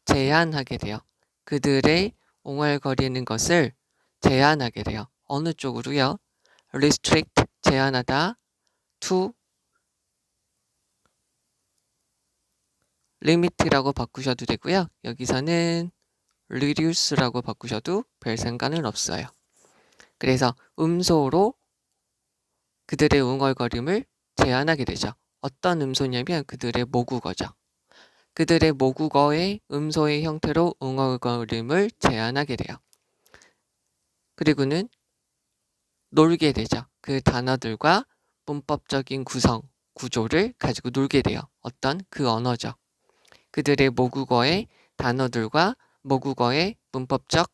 제한하게 돼요. 그들의 옹알거리는 것을 제한하게 돼요. 어느 쪽으로요? restrict, 제한하다, to, limit라고 바꾸셔도 되고요. 여기서는 reduce라고 바꾸셔도 별 상관은 없어요. 그래서 음소로 그들의 웅얼거림을 제한하게 되죠. 어떤 음소냐면 그들의 모국어죠. 그들의 모국어의 음소의 형태로 웅얼거림을 제한하게 돼요. 그리고는 놀게 되죠. 그 단어들과 문법적인 구성, 구조를 가지고 놀게 돼요. 어떤 그 언어죠. 그들의 모국어의 단어들과 모국어의 문법적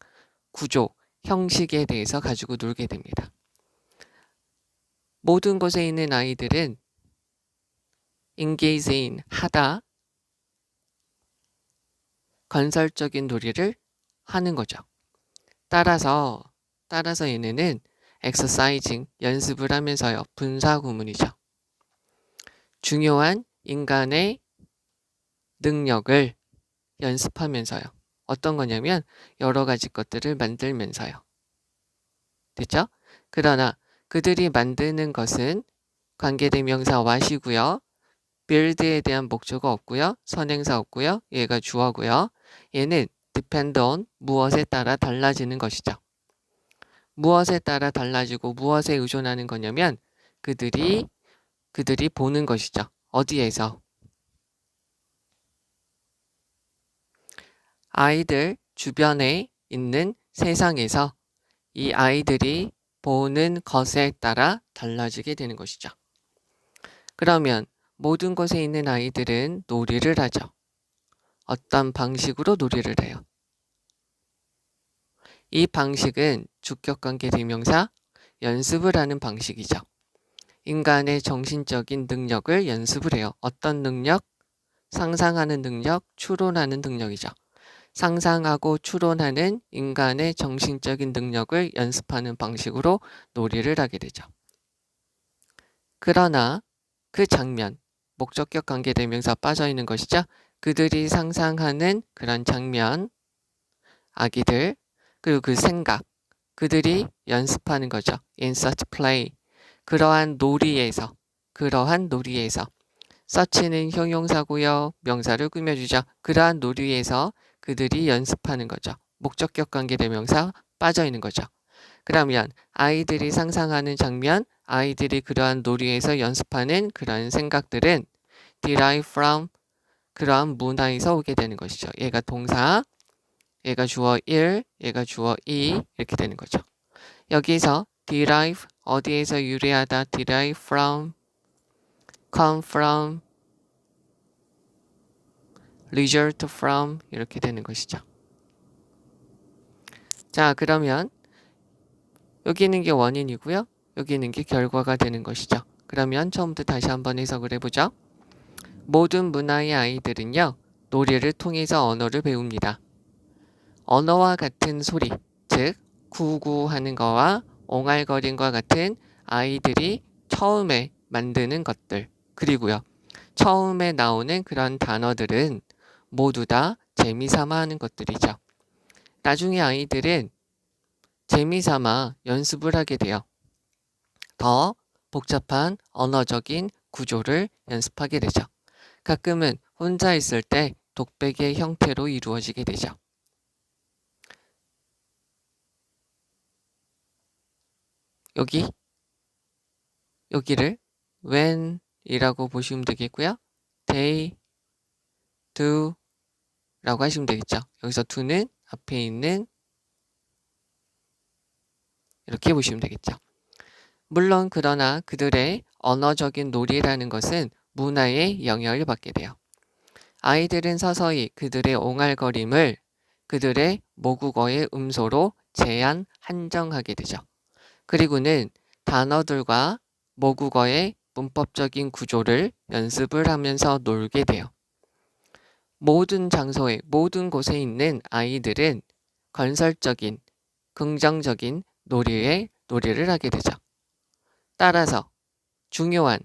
구조, 형식에 대해서 가지고 놀게 됩니다. 모든 곳에 있는 아이들은 engage in, 하다, 건설적인 놀이를 하는 거죠. 따라서 얘네는 exercising, 연습을 하면서요. 분사 구문이죠. 중요한 인간의 능력을 연습하면서요. 어떤 거냐면 여러 가지 것들을 만들면서요. 됐죠? 그러나 그들이 만드는 것은 관계대명사 what이고요. build에 대한 목적어 없고요. 선행사 없고요. 얘가 주어고요. 얘는 depend on, 무엇에 따라 달라지는 것이죠. 무엇에 따라 달라지고 무엇에 의존하는 거냐면 그들이 보는 것이죠. 어디에서? 아이들 주변에 있는 세상에서 이 아이들이 보는 것에 따라 달라지게 되는 것이죠. 그러면 모든 곳에 있는 아이들은 놀이를 하죠. 어떤 방식으로 놀이를 해요? 이 방식은 주격관계 대명사 연습을 하는 방식이죠. 인간의 정신적인 능력을 연습을 해요. 어떤 능력? 상상하는 능력, 추론하는 능력이죠. 상상하고 추론하는 인간의 정신적인 능력을 연습하는 방식으로 놀이를 하게 되죠. 그러나 그 장면, 목적격 관계대명사 빠져있는 것이죠. 그들이 상상하는 그런 장면, 아기들, 그리고 그 생각, 그들이 연습하는 거죠. In such play. 그러한 놀이에서 such는 형용사고요. 명사를 꾸며주죠. 그러한 놀이에서 그들이 연습하는 거죠. 목적격 관계대명사 빠져있는 거죠. 그러면 아이들이 상상하는 장면, 아이들이 그러한 놀이에서 연습하는 그런 생각들은 derive from 그러한 문화에서 오게 되는 것이죠. 얘가 동사, 얘가 주어 1, 얘가 주어 2 이렇게 되는 거죠. 여기서 derive 어디에서 유래하다, derive from, come from, result from 이렇게 되는 것이죠. 자, 그러면 여기 있는 게 원인이고요. 여기 있는 게 결과가 되는 것이죠. 그러면 처음부터 다시 한번 해석을 해보죠. 모든 문화의 아이들은요. 놀이를 통해서 언어를 배웁니다. 언어와 같은 소리, 즉 구구하는 거와 옹알거림과 같은 아이들이 처음에 만드는 것들, 그리고요. 처음에 나오는 그런 단어들은 모두 다 재미삼아 하는 것들이죠. 나중에 아이들은 재미삼아 연습을 하게 돼요. 더 복잡한 언어적인 구조를 연습하게 되죠. 가끔은 혼자 있을 때 독백의 형태로 이루어지게 되죠. 여기를 when이라고 보시면 되겠고요. they, do 라고 하시면 되겠죠. 여기서 do는 앞에 있는 이렇게 보시면 되겠죠. 물론 그러나 그들의 언어적인 놀이라는 것은 문화의 영향을 받게 돼요. 아이들은 서서히 그들의 옹알거림을 그들의 모국어의 음소로 제한, 한정하게 되죠. 그리고는 단어들과 모국어의 문법적인 구조를 연습을 하면서 놀게 돼요. 모든 장소에, 모든 곳에 있는 아이들은 건설적인, 긍정적인 놀이를 하게 되죠. 따라서 중요한,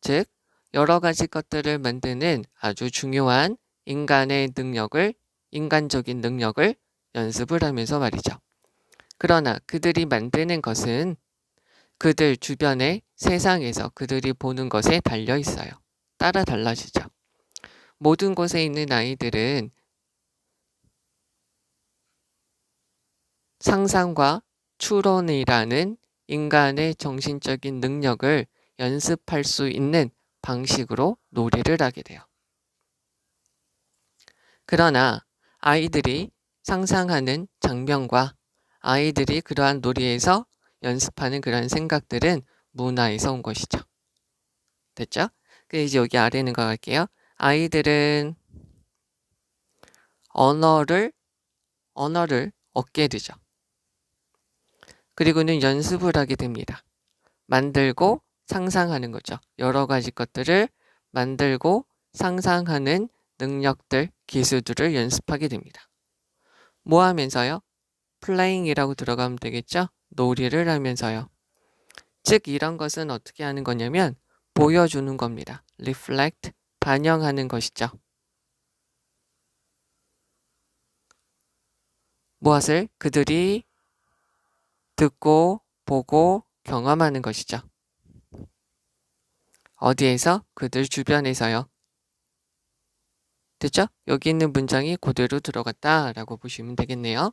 즉 여러 가지 것들을 만드는 아주 중요한 인간적인 능력을 연습을 하면서 말이죠. 그러나 그들이 만드는 것은 그들 주변의 세상에서 그들이 보는 것에 달려 있어요. 따라 달라지죠. 모든 곳에 있는 아이들은 상상과 추론이라는 인간의 정신적인 능력을 연습할 수 있는 방식으로 놀이를 하게 돼요. 그러나 아이들이 상상하는 장면과 아이들이 그러한 놀이에서 연습하는 그러한 생각들은 문화에서 온 것이죠. 됐죠? 이제 여기 아래 있는 거 갈게요. 아이들은 언어를 얻게 되죠. 그리고는 연습을 하게 됩니다. 만들고 상상하는 거죠. 여러 가지 것들을 만들고 상상하는 능력들, 기술들을 연습하게 됩니다. 뭐 하면서요? playing이라고 들어가면 되겠죠? 놀이를 하면서요. 즉 이런 것은 어떻게 하는 거냐면 보여주는 겁니다. reflect, 반영하는 것이죠. 무엇을? 그들이 듣고 보고 경험하는 것이죠. 어디에서? 그들 주변에서요. 됐죠? 여기 있는 문장이 그대로 들어갔다라고 보시면 되겠네요.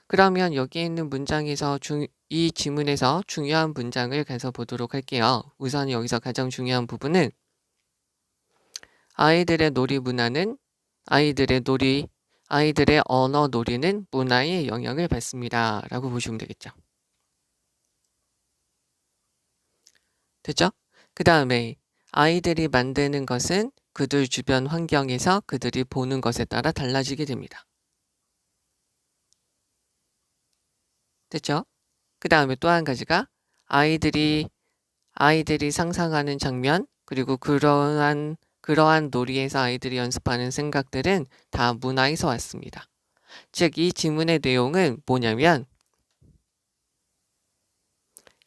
그러면 여기 있는 문장에서 이 지문에서 중요한 문장을 가서 보도록 할게요. 우선 여기서 가장 중요한 부분은 아이들의 놀이 문화는 아이들의 언어 놀이는 문화의 영향을 받습니다. 라고 보시면 되겠죠. 됐죠? 그 다음에 아이들이 만드는 것은 그들 주변 환경에서 그들이 보는 것에 따라 달라지게 됩니다. 됐죠? 그 다음에 또 한 가지가 아이들이 상상하는 장면 그리고 그러한 놀이에서 아이들이 연습하는 생각들은 다 문화에서 왔습니다. 즉 이 지문의 내용은 뭐냐면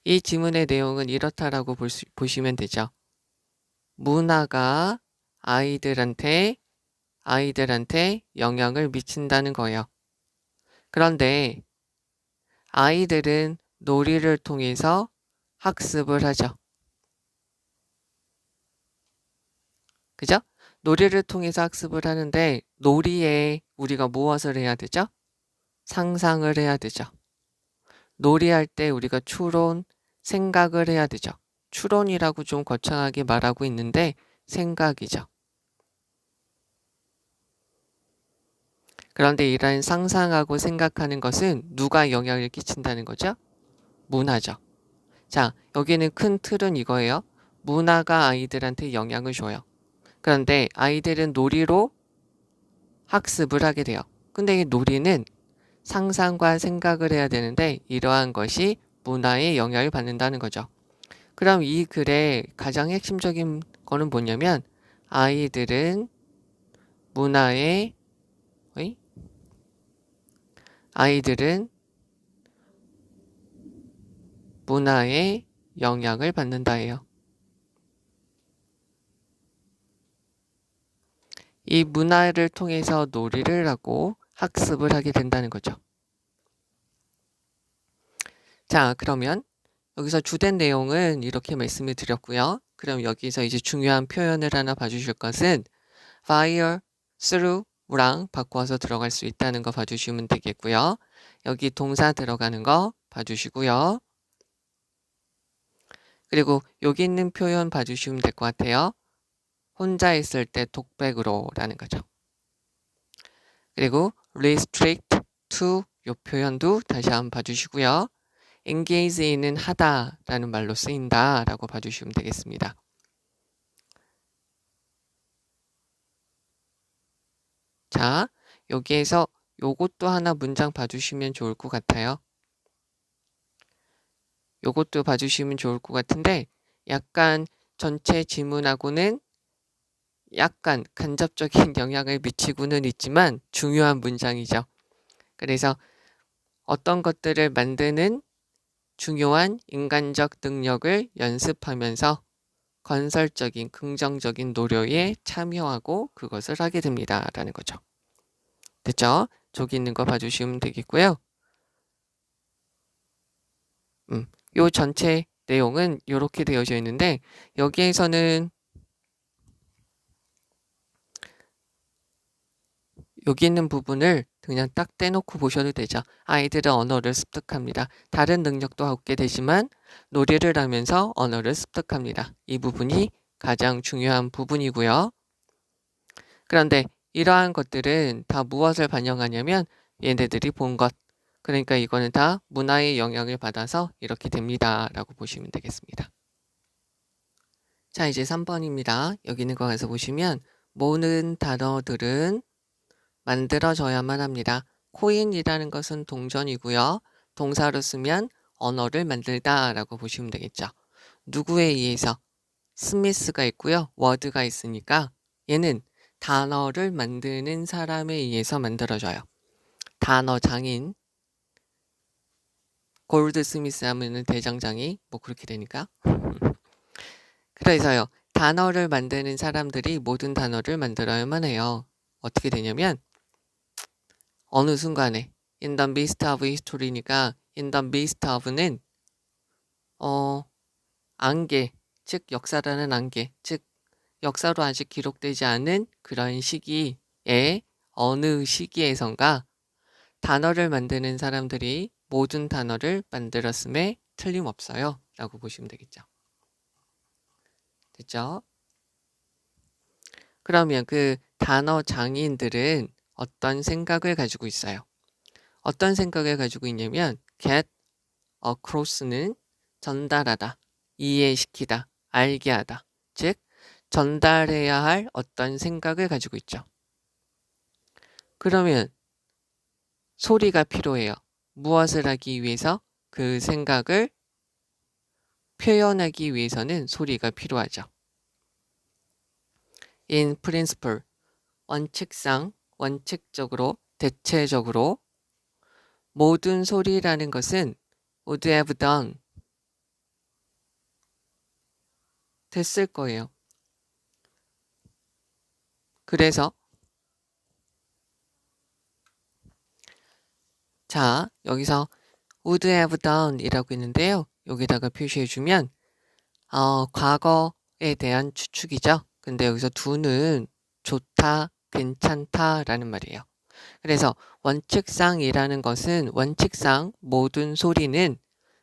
이 지문의 내용은 이렇다라고 보시면 되죠. 문화가 아이들한테 영향을 미친다는 거예요. 그런데 아이들은 놀이를 통해서 학습을 하죠. 그죠? 놀이를 통해서 학습을 하는데 놀이에 우리가 무엇을 해야 되죠? 상상을 해야 되죠. 놀이할 때 우리가 추론, 생각을 해야 되죠. 추론이라고 좀 거창하게 말하고 있는데 생각이죠. 그런데 이러한 상상하고 생각하는 것은 누가 영향을 끼친다는 거죠? 문화죠. 자, 여기는 큰 틀은 이거예요. 문화가 아이들한테 영향을 줘요. 그런데 아이들은 놀이로 학습을 하게 돼요. 근데 이 놀이는 상상과 생각을 해야 되는데 이러한 것이 문화에 영향을 받는다는 거죠. 그럼 이 글의 가장 핵심적인 거는 뭐냐면 아이들은 문화에 영향을 받는다예요. 이 문화를 통해서 놀이를 하고 학습을 하게 된다는 거죠. 자, 그러면 여기서 주된 내용은 이렇게 말씀을 드렸고요. 그럼 여기서 이제 중요한 표현을 하나 봐주실 것은 via, through랑 바꿔서 들어갈 수 있다는 거 봐주시면 되겠고요. 여기 동사 들어가는 거 봐주시고요. 그리고 여기 있는 표현 봐주시면 될 것 같아요. 혼자 있을 때 독백으로 라는 거죠. 그리고 restrict to 이 표현도 다시 한번 봐주시고요. engage in은 하다 라는 말로 쓰인다 라고 봐주시면 되겠습니다. 자, 여기에서 요것도 하나 문장 봐주시면 좋을 것 같아요. 요것도 봐주시면 좋을 것 같은데 약간 전체 지문하고는 약간 간접적인 영향을 미치고는 있지만 중요한 문장이죠. 그래서 어떤 것들을 만드는 중요한 인간적 능력을 연습하면서 건설적인 긍정적인 노력에 참여하고 그것을 하게 됩니다. 라는 거죠. 됐죠? 저기 있는 거 봐주시면 되겠고요. 요 전체 내용은 이렇게 되어져 있는데 여기에서는 여기 있는 부분을 그냥 딱 떼놓고 보셔도 되죠. 아이들은 언어를 습득합니다. 다른 능력도 얻게 되지만 놀이를 하면서 언어를 습득합니다. 이 부분이 가장 중요한 부분이고요. 그런데 이러한 것들은 다 무엇을 반영하냐면 얘네들이 본 것. 그러니까 이거는 다 문화의 영향을 받아서 이렇게 됩니다. 라고 보시면 되겠습니다. 자, 이제 3번입니다. 여기 있는 거 가서 보시면 모든 단어들은 만들어져야만 합니다. 코인이라는 것은 동전이고요. 동사로 쓰면 언어를 만들다 라고 보시면 되겠죠. 누구에 의해서? 스미스가 있고요. 워드가 있으니까 얘는 단어를 만드는 사람에 의해서 만들어져요. 단어 장인, 골드 스미스 하면은 대장장이 뭐 그렇게 되니까. 그래서요. 단어를 만드는 사람들이 모든 단어를 만들어야만 해요. 어떻게 되냐면 어느 순간에 in the midst of history니까 in the midst of는 안개, 즉 역사라는 안개, 즉 역사로 아직 기록되지 않은 그런 시기에 어느 시기에선가 단어를 만드는 사람들이 모든 단어를 만들었음에 틀림없어요. 라고 보시면 되겠죠. 됐죠? 그러면 그 단어 장인들은 어떤 생각을 가지고 있어요? 어떤 생각을 가지고 있냐면 get across는 전달하다, 이해시키다, 알게 하다. 즉 전달해야 할 어떤 생각을 가지고 있죠. 그러면 소리가 필요해요. 무엇을 하기 위해서? 그 생각을 표현하기 위해서는 소리가 필요하죠. In principle, 원칙상, 원칙적으로, 대체적으로 모든 소리라는 것은 would have done 됐을 거예요. 그래서 자, 여기서 would have done 이라고 있는데요. 여기다가 표시해주면 과거에 대한 추측이죠. 근데 여기서 do는 좋다, 괜찮다 라는 말이에요. 그래서 원칙상이라는 것은 원칙상 모든 소리는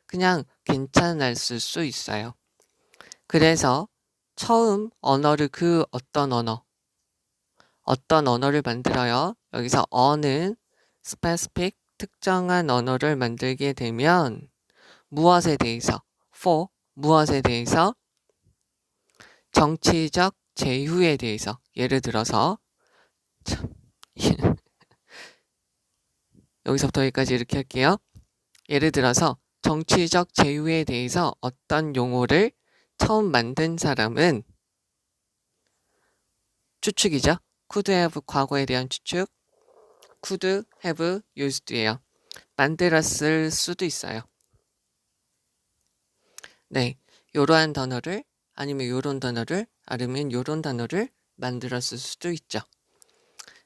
그냥 괜찮았을 수 있어요. 그래서 처음 언어를 어떤 언어를 만들어요. 여기서 어는 specific 특정한 언어를 만들게 되면 무엇에 대해서 for 무엇에 대해서 정치적 제휴에 대해서 예를 들어서 여기서부터 여기까지 이렇게 할게요. 예를 들어서 정치적 제휴에 대해서 어떤 용어를 처음 만든 사람은 추측이죠. could have 과거에 대한 추측, could have used예요. 만들었을 수도 있어요. 네, 요러한 단어를 아니면 요런 단어를 아니면 요런 단어를 만들었을 수도 있죠.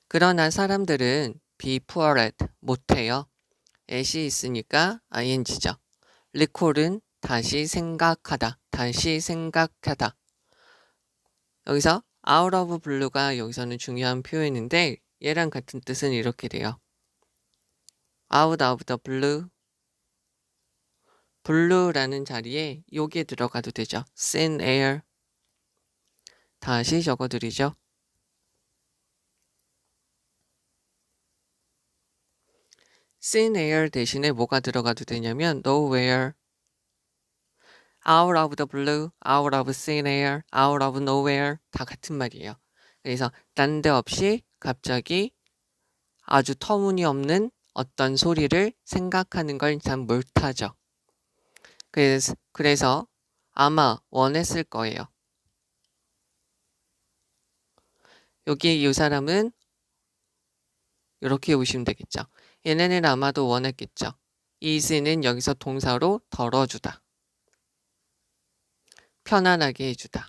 그러나 사람들은 be poor at 못해요. at이 있으니까 ing죠. recall은 다시 생각하다. 다시 생각하다. 여기서 out of blue가 여기서는 중요한 표현인데 얘랑 같은 뜻은 이렇게 돼요. out of the blue. blue라는 자리에 요게 들어가도 되죠. thin air. 다시 적어드리죠. thin air 대신에 뭐가 들어가도 되냐면 nowhere. out of the blue, out of thin air, out of nowhere 다 같은 말이에요. 그래서 난데없이 갑자기 아주 터무니없는 어떤 소리를 생각하는 걸 참 못하죠. 그래서 아마 원했을 거예요. 여기 이 사람은 이렇게 보시면 되겠죠. 얘네는 아마도 원했겠죠. is는 여기서 동사로 덜어주다. 편안하게 해주다.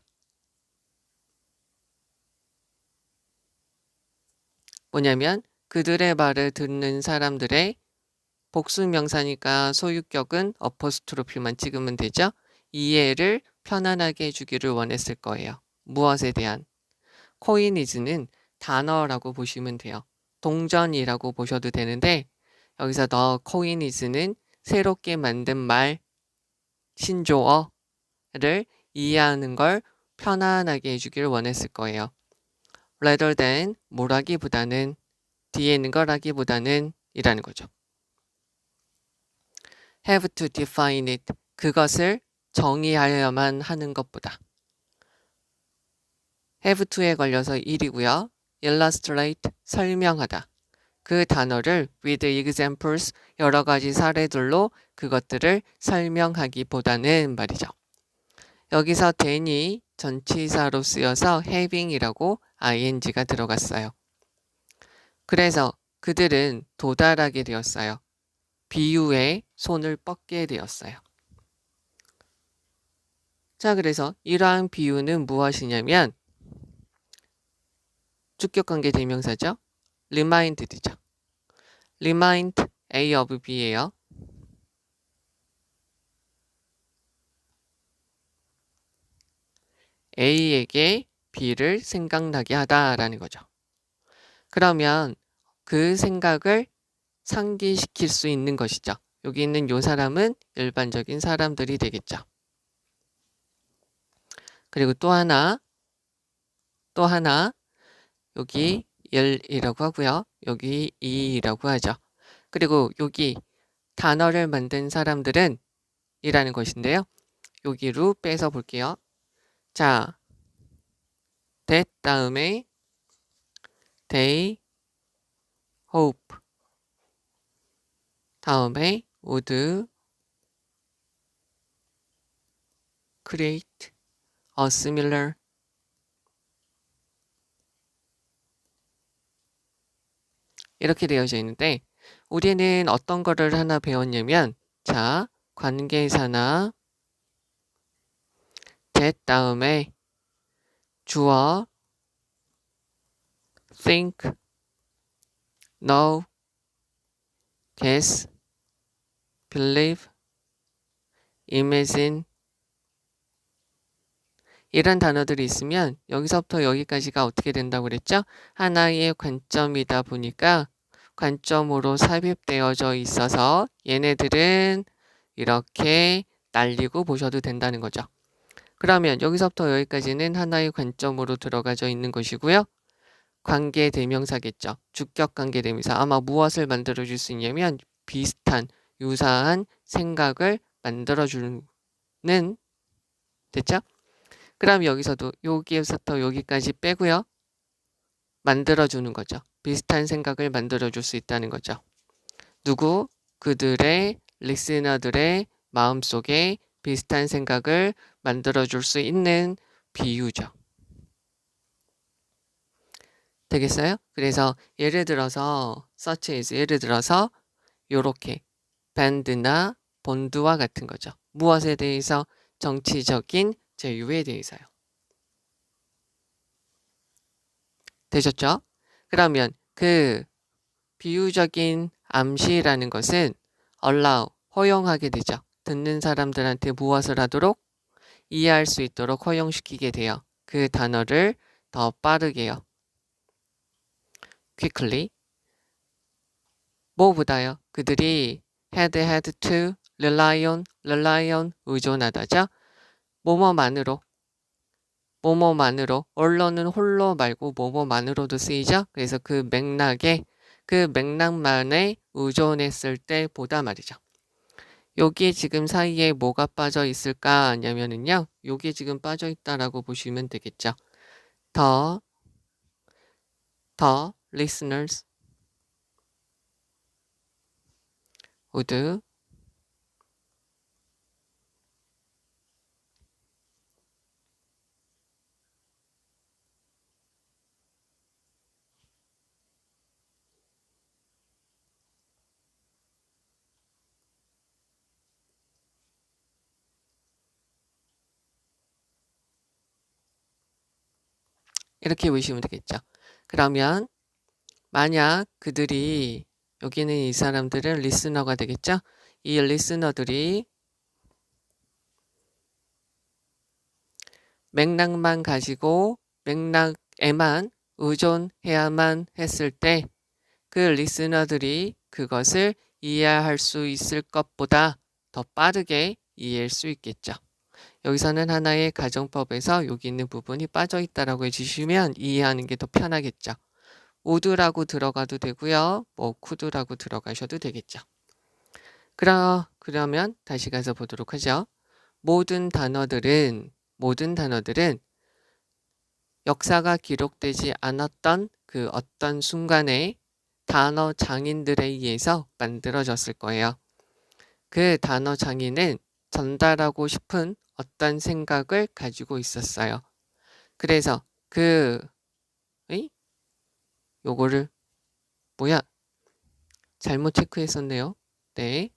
뭐냐면 그들의 말을 듣는 사람들의 복수명사니까 소유격은 어퍼스트로피만 찍으면 되죠. 이해를 편안하게 해주기를 원했을 거예요. 무엇에 대한? 코이니즈는 단어라고 보시면 돼요. 동전이라고 보셔도 되는데 여기서 더 코이니즈는 새롭게 만든 말, 신조어를 이해하는 걸 편안하게 해주기를 원했을 거예요. rather than 뭐라기보다는 뒤에 있는 거라기보다는 이라는 거죠. have to define it. 그것을 정의하여야만 하는 것보다. have to에 걸려서 1이고요. illustrate, 설명하다. 그 단어를 with examples, 여러 가지 사례들로 그것들을 설명하기보다는 말이죠. 여기서 than이 전치사로 쓰여서 having이라고 ing가 들어갔어요. 그래서 그들은 도달하게 되었어요. 비유에 손을 뻗게 되었어요. 자, 그래서 이러한 비유는 무엇이냐면 주격관계 대명사죠. reminded죠. remind A of B예요. A에게 B를 생각나게 하다라는 거죠. 그러면 그 생각을 상기시킬 수 있는 것이죠. 여기 있는 요 사람은 일반적인 사람들이 되겠죠. 그리고 또 하나 여기 1이라고 하고요. 여기 2라고 하죠. 그리고 여기 단어를 만든 사람들은 이라는 것인데요. 여기로 빼서 볼게요. 자, that 다음에 they hope 다음에 would create a similar 이렇게 되어져 있는데 우리는 어떤 거를 하나 배웠냐면 자, 관계사나 that 다음에 주어 think, know, guess, believe, imagine 이런 단어들이 있으면 여기서부터 여기까지가 어떻게 된다고 그랬죠? 하나의 관점이다 보니까 관점으로 삽입되어져 있어서 얘네들은 이렇게 날리고 보셔도 된다는 거죠. 그러면 여기서부터 여기까지는 하나의 관점으로 들어가져 있는 것이고요. 관계 대명사겠죠. 주격 관계 대명사. 아마 무엇을 만들어줄 수 있냐면 비슷한 유사한 생각을 만들어주는 됐죠? 그럼 여기서도 여기에서부터 여기까지 빼고요. 만들어주는 거죠. 비슷한 생각을 만들어줄 수 있다는 거죠. 누구? 그들의 리스너들의 마음속에 비슷한 생각을 만들어줄 수 있는 비유죠. 되겠어요? 그래서 예를 들어서 such as 예를 들어서 요렇게 밴드나 본드와 같은 거죠. 무엇에 대해서? 정치적인 제휴에 대해서요. 되셨죠? 그러면 그 비유적인 암시라는 것은 allow, 허용하게 되죠. 듣는 사람들한테 무엇을 하도록? 이해할 수 있도록 허용시키게 돼요. 그 단어를 더 빠르게요. quickly. 뭐보다요? 그들이 had to, rely on, 의존하다죠. 뭐뭐만으로, 언론은 홀로 말고 뭐뭐만으로도 쓰이죠. 그래서 그 맥락만에 의존했을 때 보다 말이죠. 여기에 지금 사이에 뭐가 빠져 있을까 하냐면은요. 여기에 지금 빠져 있다라고 보시면 되겠죠. the listeners would 이렇게 보시면 되겠죠. 그러면 만약 그들이 여기는 이 사람들은 리스너가 되겠죠. 이 리스너들이 맥락만 가지고 맥락에만 의존해야만 했을 때 그 리스너들이 그것을 이해할 수 있을 것보다 더 빠르게 이해할 수 있겠죠. 여기서는 하나의 가정법에서 여기 있는 부분이 빠져 있다라고 해주시면 이해하는 게 더 편하겠죠. would라고 들어가도 되고요. 뭐 could라고 들어가셔도 되겠죠. 그러면 다시 가서 보도록 하죠. 모든 단어들은 역사가 기록되지 않았던 그 어떤 순간에 단어 장인들에 의해서 만들어졌을 거예요. 그 단어 장인은 전달하고 싶은 어떤 생각을 가지고 있었어요. 그래서 요거를 잘못 체크했었네요. 네.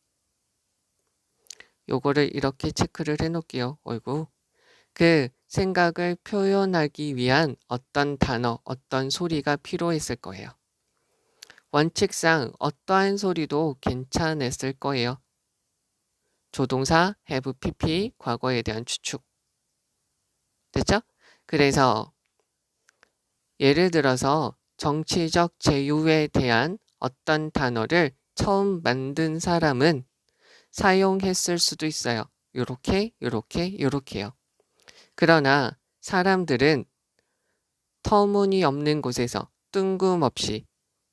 요거를 이렇게 체크를 해 놓을게요. 어이구. 그 생각을 표현하기 위한 어떤 단어, 어떤 소리가 필요했을 거예요. 원칙상 어떠한 소리도 괜찮았을 거예요. 조동사, have, pp, 과거에 대한 추측. 됐죠? 그래서 예를 들어서 정치적 제휴에 대한 어떤 단어를 처음 만든 사람은 사용했을 수도 있어요. 요렇게요. 그러나 사람들은 터무니없는 곳에서 뜬금없이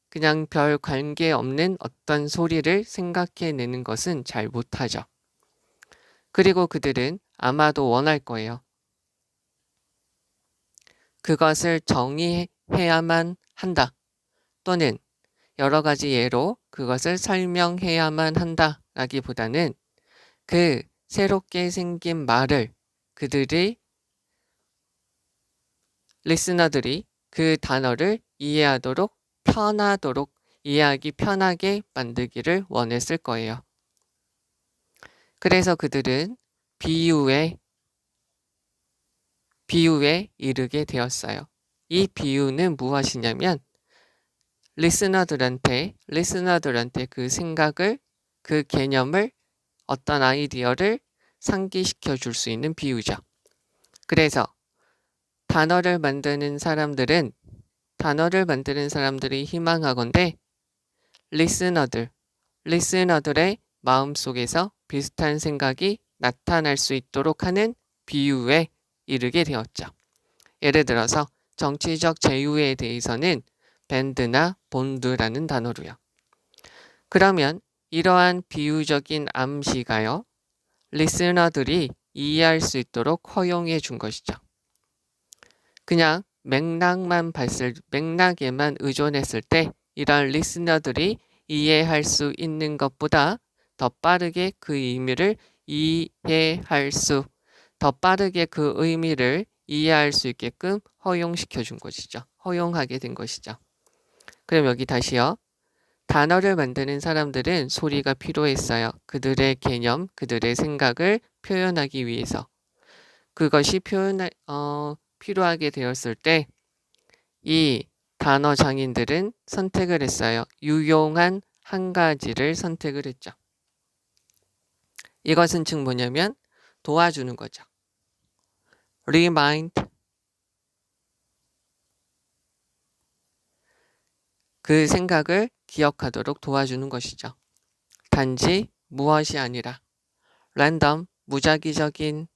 그냥 별 관계없는 어떤 소리를 생각해내는 것은 잘 못하죠. 그리고 그들은 아마도 원할 거예요. 그것을 정의해야만 한다. 또는 여러 가지 예로 그것을 설명해야만 한다. 라기보다는 그 새롭게 생긴 말을 리스너들이 그 단어를 이해하기 편하게 만들기를 원했을 거예요. 그래서 그들은 비유에 이르게 되었어요. 이 비유는 무엇이냐면 리스너들한테 그 생각을, 그 개념을, 어떤 아이디어를 상기시켜 줄 수 있는 비유죠. 그래서 단어를 만드는 사람들이 희망하건대 리스너들의 마음속에서 비슷한 생각이 나타날 수 있도록 하는 비유에 이르게 되었죠. 예를 들어서 정치적 제휴에 대해서는 밴드나 본드라는 단어로요. 그러면 이러한 비유적인 암시가요. 리스너들이 이해할 수 있도록 허용해 준 것이죠. 그냥 맥락에만 의존했을 때 이런 리스너들이 이해할 수 있는 것보다 더 빠르게 그 의미를 이해할 수 있게끔 허용시켜 준 것이죠. 허용하게 된 것이죠. 그럼 여기 다시요. 단어를 만드는 사람들은 소리가 필요했어요. 그들의 개념, 그들의 생각을 표현하기 위해서. 그것이 필요하게 되었을 때 이 단어 장인들은 선택을 했어요. 유용한 한 가지를 선택을 했죠. 이것은 즉 뭐냐면 도와주는 거죠. remind, 그 생각을 기억하도록 도와주는 것이죠. 단지 무엇이 아니라 random, 무작위적인,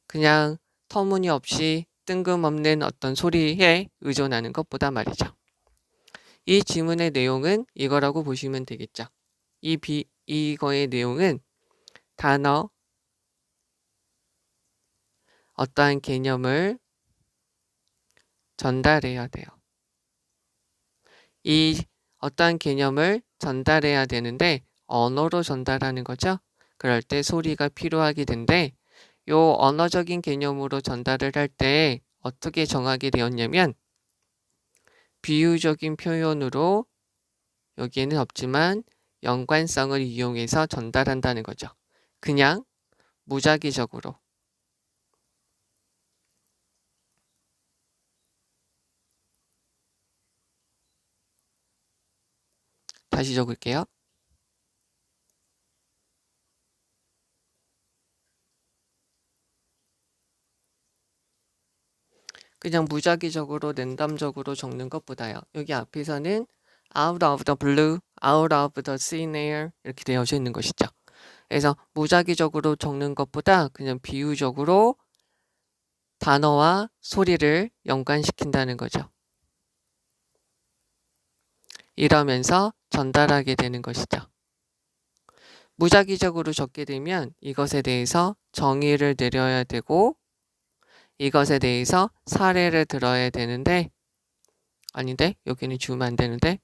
그냥 터무니없이 뜬금없는 어떤 소리에 의존하는 것보다 말이죠. 이 지문의 내용은 이거라고 보시면 되겠죠. 이거의 내용은 단어, 어떠한 개념을 전달해야 돼요. 이 어떠한 개념을 전달해야 되는데 언어로 전달하는 거죠. 그럴 때 소리가 필요하게 된데 요 언어적인 개념으로 전달을 할 때 어떻게 정하게 되었냐면 비유적인 표현으로 여기에는 없지만 연관성을 이용해서 전달한다는 거죠. 그냥 무작위적으로. 다시 적을게요. 그냥 무작위적으로 랜덤적으로 적는 것보다요. 여기 앞에서는 out of the blue, out of the thin air 이렇게 되어져 있는 것이죠. 그래서 무작위적으로 적는 것보다 그냥 비유적으로 단어와 소리를 연관시킨다는 거죠. 이러면서 전달하게 되는 것이죠. 무작위적으로 적게 되면 이것에 대해서 정의를 내려야 되고 이것에 대해서 사례를 들어야 되는데 아닌데 여기는 지우면 안 되는데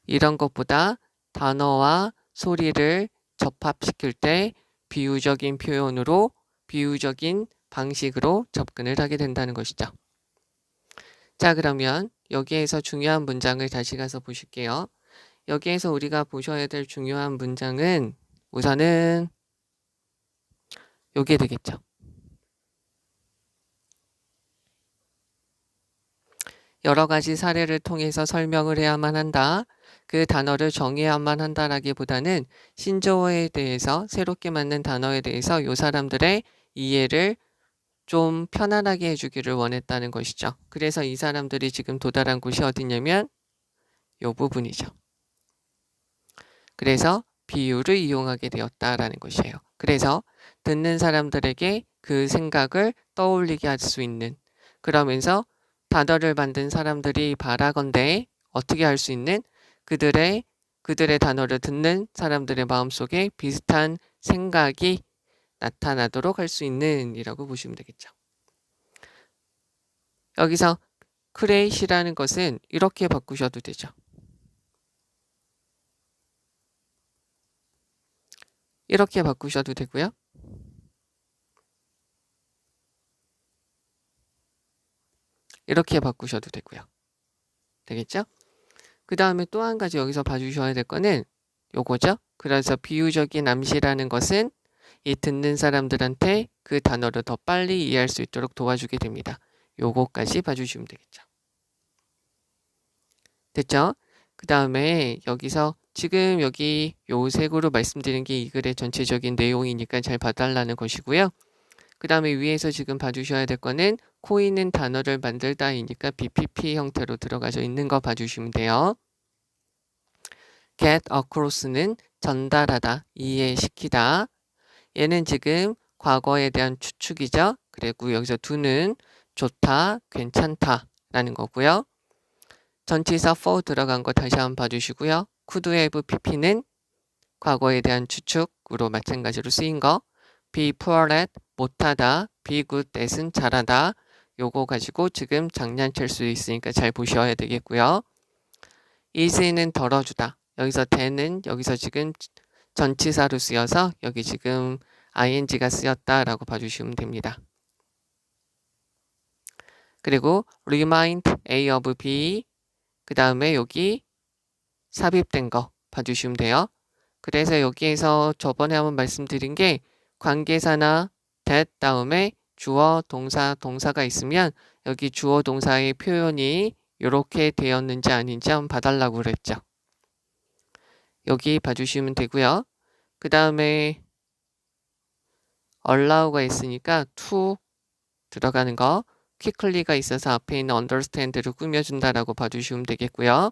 이런 것보다 단어와 소리를 접합시킬 때 비유적인 표현으로 비유적인 방식으로 접근을 하게 된다는 것이죠. 자, 그러면 여기에서 중요한 문장을 다시 가서 보실게요. 여기에서 우리가 보셔야 될 중요한 문장은 우선은 요게 되겠죠. 여러 가지 사례를 통해서 설명을 해야만 한다. 그 단어를 정의해야만 한다라기보다는 신조어에 대해서 새롭게 만든 단어에 대해서 이 사람들의 이해를 좀 편안하게 해주기를 원했다는 것이죠. 그래서 이 사람들이 지금 도달한 곳이 어디냐면 이 부분이죠. 그래서 비유를 이용하게 되었다라는 것이에요. 그래서 듣는 사람들에게 그 생각을 떠올리게 할 수 있는, 그러면서 단어를 만든 사람들이 바라건대 어떻게 할 수 있는 그들의 단어를 듣는 사람들의 마음속에 비슷한 생각이 나타나도록 할 수 있는 이라고 보시면 되겠죠. 여기서 create이라는 것은 이렇게 바꾸셔도 되죠. 이렇게 바꾸셔도 되고요. 이렇게 바꾸셔도 되고요. 되겠죠? 그 다음에 또 한 가지 여기서 봐주셔야 될 거는 요거죠. 그래서 비유적인 암시라는 것은 이 듣는 사람들한테 그 단어를 더 빨리 이해할 수 있도록 도와주게 됩니다. 요거까지 봐주시면 되겠죠. 됐죠? 그 다음에 여기서 지금 여기 요 색으로 말씀드린 게 이 글의 전체적인 내용이니까 잘 봐달라는 것이고요. 그 다음에 위에서 지금 봐주셔야 될 거는 코인은 단어를 만들다이니까 BPP 형태로 들어가져 있는 거 봐주시면 돼요. get across는 전달하다, 이해시키다. 얘는 지금 과거에 대한 추측이죠. 그리고 여기서 do는 좋다, 괜찮다 라는 거고요. 전치사 for 들어간 거 다시 한번 봐주시고요. could have pp는 과거에 대한 추측으로 마찬가지로 쓰인 거. be poor at 못하다, be good at은 잘하다. 요거 가지고 지금 장난칠 수 있으니까 잘 보셔야 되겠고요. is는 덜어주다. 여기서 then은 여기서 지금 전치사로 쓰여서 여기 지금 ing가 쓰였다라고 봐주시면 됩니다. 그리고 remind A of B, 그 다음에 여기 삽입된 거 봐주시면 돼요. 그래서 여기에서 저번에 한번 말씀드린 게 관계사나 that 다음에 주어, 동사, 동사가 있으면 여기 주어, 동사의 표현이 이렇게 되었는지 아닌지 한번 봐달라고 그랬죠. 여기 봐주시면 되고요. 그 다음에 allow가 있으니까 to 들어가는 거, quickly가 있어서 앞에 있는 understand를 꾸며준다라고 봐주시면 되겠고요.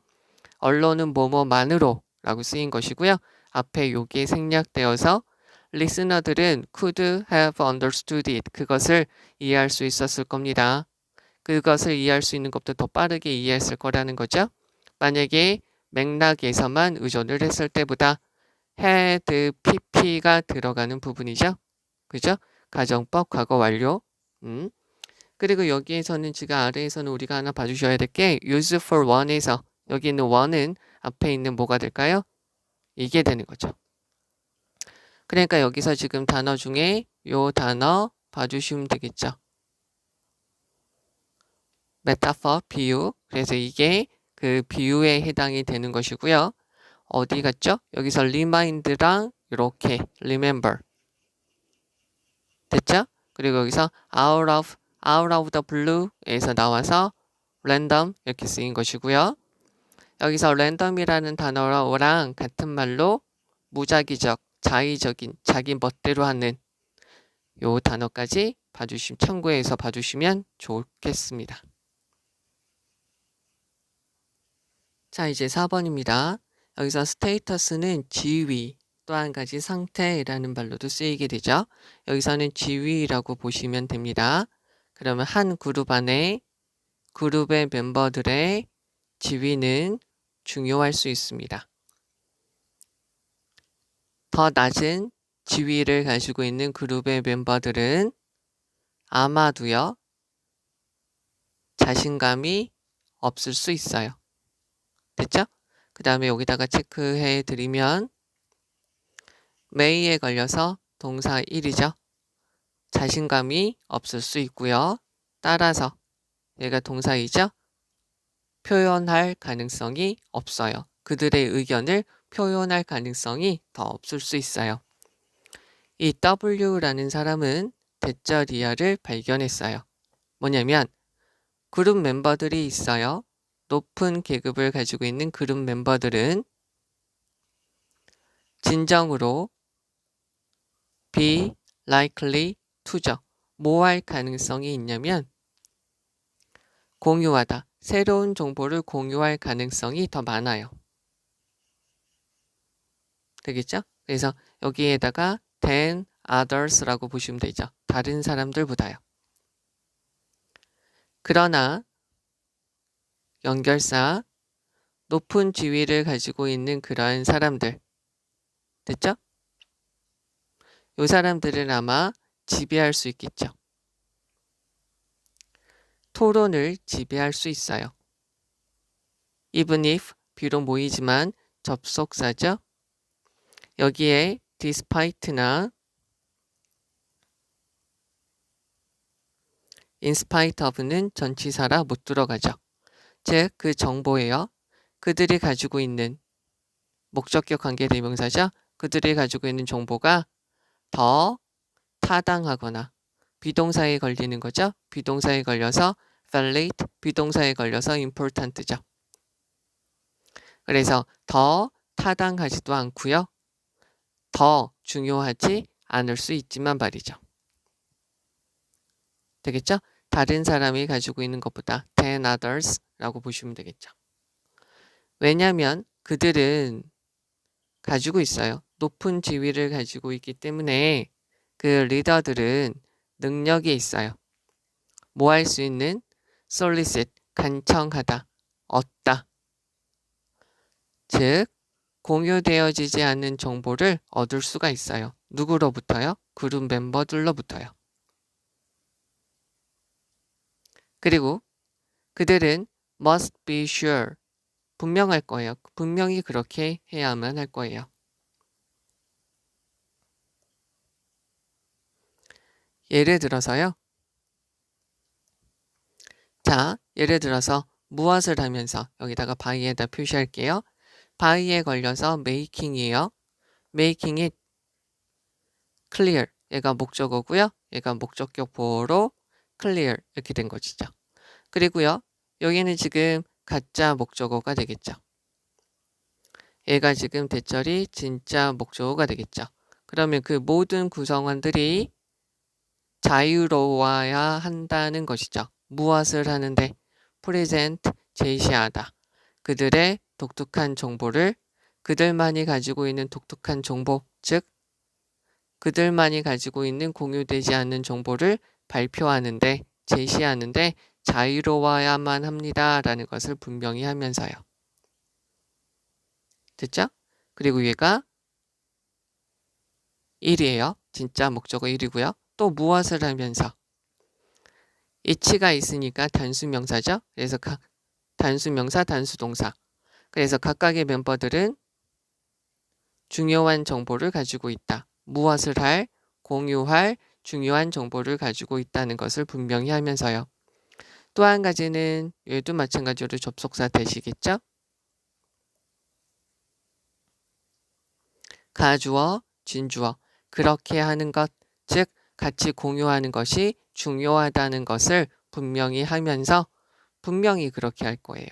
언론은 뭐뭐만으로 라고 쓰인 것이고요. 앞에 요게 생략되어서 리스너들은 could have understood it. 그것을 이해할 수 있었을 겁니다. 그것을 이해할 수 있는 것보다 더 빠르게 이해했을 거라는 거죠. 만약에 맥락에서만 의존을 했을 때보다 had, pp가 들어가는 부분이죠. 그죠? 가정법, 과거 완료. 그리고 여기에서는 지금 아래에서는 우리가 하나 봐주셔야 될 게 use for one에서 여기 있는 one은 앞에 있는 뭐가 될까요? 이게 되는 거죠. 그러니까 여기서 지금 단어 중에 요 단어 봐주시면 되겠죠. 메타포, 비유. 그래서 이게 그 비유에 해당이 되는 것이고요. 어디 갔죠? 여기서 remind랑 이렇게 remember 됐죠? 그리고 여기서 out of the blue에서 나와서 random 이렇게 쓰인 것이고요. 여기서 random이라는 단어랑 같은 말로 무작위적, 자의적인, 자기 멋대로 하는 요 단어까지 참고해서 봐주시면 좋겠습니다. 자, 이제 4번입니다. 여기서 스테이터스는 지위, 또 한 가지 상태라는 말로도 쓰이게 되죠. 여기서는 지위라고 보시면 됩니다. 그러면 한 그룹 안에 그룹의 멤버들의 지위는 중요할 수 있습니다. 더 낮은 지위를 가지고 있는 그룹의 멤버들은 아마도요, 자신감이 없을 수 있어요. 됐죠? 그 다음에 여기다가 체크해 드리면 may에 걸려서 동사 1이죠. 자신감이 없을 수 있고요. 따라서 얘가 동사이죠. 표현할 가능성이 없어요. 그들의 의견을 표현할 가능성이 더 없을 수 있어요. 이 W라는 사람은 대저리아를 발견했어요. 뭐냐면 그룹 멤버들이 있어요. 높은 계급을 가지고 있는 그룹 멤버들은 진정으로 be likely to죠. 뭐 할 가능성이 있냐면 공유하다. 새로운 정보를 공유할 가능성이 더 많아요. 되겠죠? 그래서 여기에다가 than others라고 보시면 되죠. 다른 사람들보다요. 그러나 연결사 높은 지위를 가지고 있는 그러한 사람들 됐죠? 이 사람들은 아마 지배할 수 있겠죠. 토론을 지배할 수 있어요. even if 비록 모이지만 접속사죠. 여기에 despite나 in spite of는 전치사라 못 들어가죠. 즉 그 정보예요. 그들이 가지고 있는 목적격 관계대명사죠. 그들이 가지고 있는 정보가 더 타당하거나 비동사에 걸리는 거죠. 비동사에 걸려서 valid, 비동사에 걸려서 important죠. 그래서 더 타당하지도 않고요. 더 중요하지 않을 수 있지만 말이죠. 되겠죠? 다른 사람이 가지고 있는 것보다 than others라고 보시면 되겠죠. 왜냐하면 그들은 가지고 있어요. 높은 지위를 가지고 있기 때문에 그 리더들은 능력이 있어요. 뭐 할 수 있는? solicit, 간청하다, 얻다. 즉, 공유되어지지 않는 정보를 얻을 수가 있어요. 누구로부터요? 그룹 멤버들로부터요. 그리고 그들은 must be sure, 분명할 거예요. 분명히 그렇게 해야만 할 거예요. 예를 들어서요. 자, 예를 들어서 무엇을 하면서 여기다가 by에다 표시할게요. by에 걸려서 making이에요. making it clear, 얘가 목적어고요. 얘가 목적격 보호로 clear 이렇게 된 것이죠. 그리고요. 여기는 지금 가짜 목적어가 되겠죠. 얘가 지금 대절이 진짜 목적어가 되겠죠. 그러면 그 모든 구성원들이 자유로워야 한다는 것이죠. 무엇을 하는데? present, 제시하다. 그들의 독특한 정보를 그들만이 가지고 있는 독특한 정보, 즉 그들만이 가지고 있는 공유되지 않는 정보를 발표하는데, 제시하는데 자유로워야만 합니다. 라는 것을 분명히 하면서요. 됐죠? 그리고 얘가 1이에요. 진짜 목적어 1이고요. 또 무엇을 하면서? it가 있으니까 단수명사죠. 그래서 단수명사, 단수동사. 그래서 각각의 멤버들은 중요한 정보를 가지고 있다. 무엇을 할, 공유할 중요한 정보를 가지고 있다는 것을 분명히 하면서요. 또 한 가지는 얘도 마찬가지로 접속사 대시겠죠? 가주어, 진주어. 그렇게 하는 것, 즉 같이 공유하는 것이 중요하다는 것을 분명히 하면서 분명히 그렇게 할 거예요.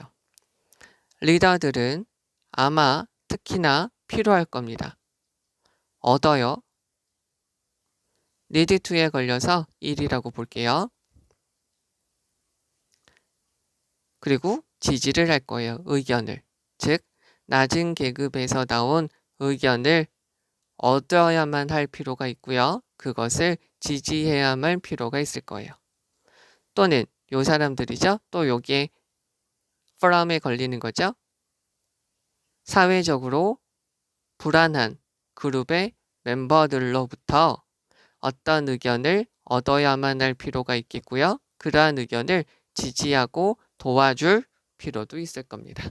리더들은 아마 특히나 필요할 겁니다. 얻어요. need to에 걸려서 1이라고 볼게요. 그리고 지지를 할 거예요. 의견을. 즉 낮은 계급에서 나온 의견을 얻어야만 할 필요가 있고요. 그것을 지지해야만 필요가 있을 거예요. 또는 요 사람들이죠. 또 여기에 from에 걸리는 거죠. 사회적으로 불안한 그룹의 멤버들로부터 어떤 의견을 얻어야만 할 필요가 있겠고요. 그러한 의견을 지지하고 도와줄 필요도 있을 겁니다.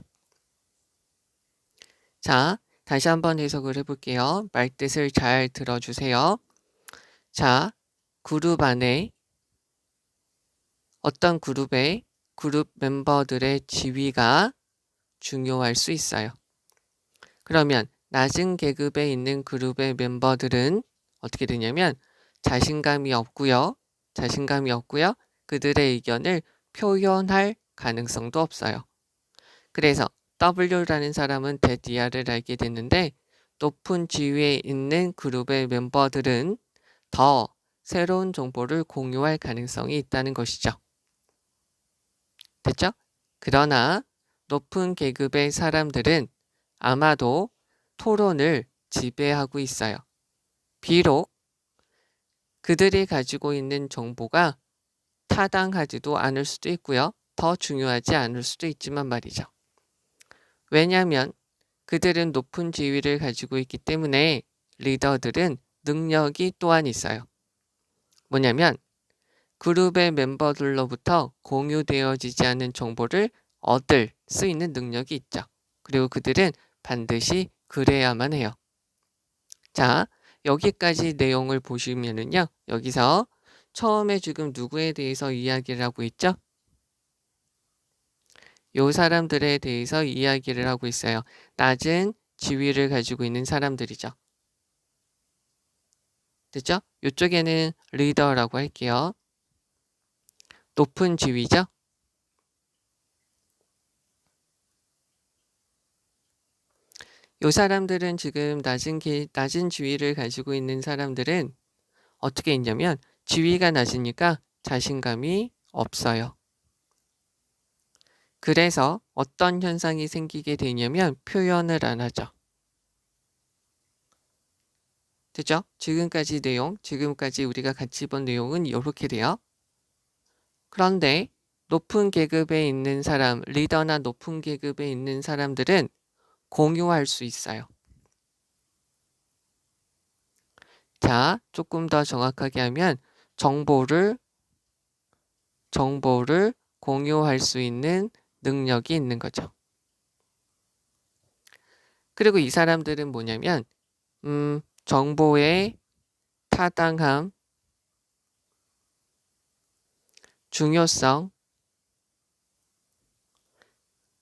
자, 다시 한번 해석을 해볼게요. 말뜻을 잘 들어주세요. 자, 그룹 안에 어떤 그룹의 그룹 멤버들의 지위가 중요할 수 있어요. 그러면 낮은 계급에 있는 그룹의 멤버들은 어떻게 되냐면 자신감이 없고요. 그들의 의견을 표현할 가능성도 없어요. 그래서 W라는 사람은 데디아를 알게 됐는데 높은 지위에 있는 그룹의 멤버들은 더 새로운 정보를 공유할 가능성이 있다는 것이죠. 됐죠? 그러나 높은 계급의 사람들은 아마도 토론을 지배하고 있어요. 비록 그들이 가지고 있는 정보가 타당하지도 않을 수도 있고요. 더 중요하지 않을 수도 있지만 말이죠. 왜냐하면 그들은 높은 지위를 가지고 있기 때문에 리더들은 능력이 또한 있어요. 뭐냐면 그룹의 멤버들로부터 공유되어지지 않은 정보를 얻을 수 있는 능력이 있죠. 그리고 그들은 반드시 그래야만 해요. 자, 여기까지 내용을 보시면은요. 여기서 처음에 지금 누구에 대해서 이야기를 하고 있죠? 요 사람들에 대해서 이야기를 하고 있어요. 낮은 지위를 가지고 있는 사람들이죠. 됐죠? 이쪽에는 리더라고 할게요. 높은 지위죠? 요 사람들은 지금 낮은 지위를 가지고 있는 사람들은 어떻게 있냐면 지위가 낮으니까 자신감이 없어요. 그래서 어떤 현상이 생기게 되냐면 표현을 안 하죠. 됐죠? 지금까지 우리가 같이 본 내용은 이렇게 돼요. 그런데 높은 계급에 있는 사람, 리더나 높은 계급에 있는 사람들은 공유할 수 있어요. 자, 조금 더 정확하게 하면 정보를 공유할 수 있는 능력이 있는 거죠. 그리고 이 사람들은 뭐냐면 정보의 타당함, 중요성,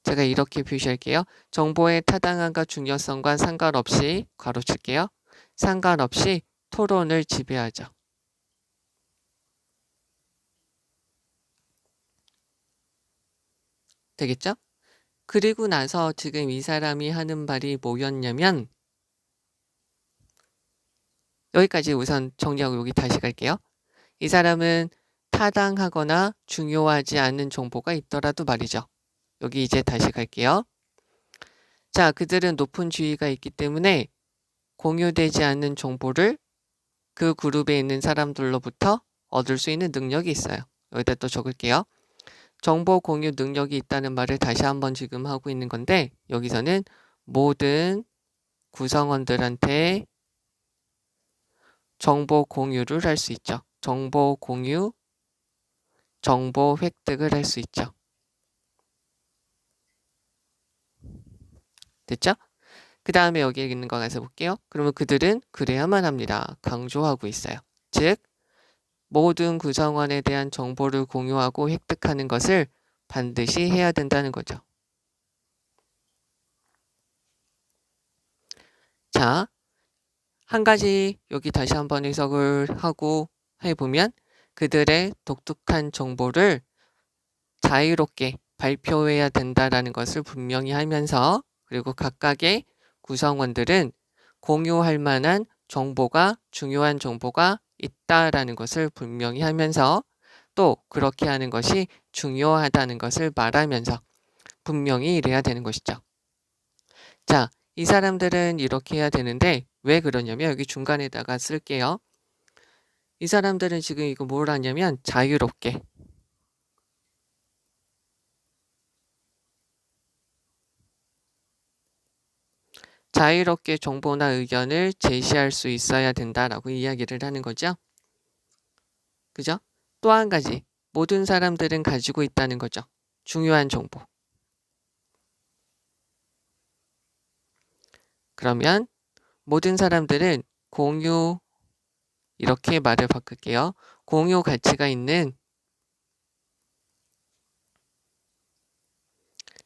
제가 이렇게 표시할게요. 정보의 타당함과 중요성과 상관없이, 괄호칠게요. 상관없이 토론을 지배하죠. 되겠죠? 그리고 나서 지금 이 사람이 하는 말이 뭐였냐면 여기까지 우선 정리하고 여기 다시 갈게요. 이 사람은 타당하거나 중요하지 않은 정보가 있더라도 말이죠. 여기 이제 다시 갈게요. 자, 그들은 높은 지위가 있기 때문에 공유되지 않는 정보를 그 그룹에 있는 사람들로부터 얻을 수 있는 능력이 있어요. 여기다 또 적을게요. 정보 공유 능력이 있다는 말을 다시 한번 지금 하고 있는 건데 여기서는 모든 구성원들한테 정보 공유를 할 수 있죠. 정보 공유, 정보 획득을 할 수 있죠. 됐죠? 그 다음에 여기 있는 거 가서 볼게요. 그러면 그들은 그래야만 합니다. 강조하고 있어요. 즉 모든 구성원에 대한 정보를 공유하고 획득하는 것을 반드시 해야 된다는 거죠. 자, 한 가지 여기 다시 한번 해석을 하고 해보면 그들의 독특한 정보를 자유롭게 발표해야 된다라는 것을 분명히 하면서 그리고 각각의 구성원들은 공유할 만한 정보가 중요한 정보가 있다라는 것을 분명히 하면서 또 그렇게 하는 것이 중요하다는 것을 말하면서 분명히 이래야 되는 것이죠. 자, 이 사람들은 이렇게 해야 되는데 왜 그러냐면 여기 중간에다가 쓸게요. 이 사람들은 지금 이거 뭘 하냐면 자유롭게 정보나 의견을 제시할 수 있어야 된다라고 이야기를 하는 거죠. 그죠? 또 한 가지 모든 사람들은 가지고 있다는 거죠. 중요한 정보. 그러면 모든 사람들은 공유 이렇게 말을 바꿀게요. 공유 가치가 있는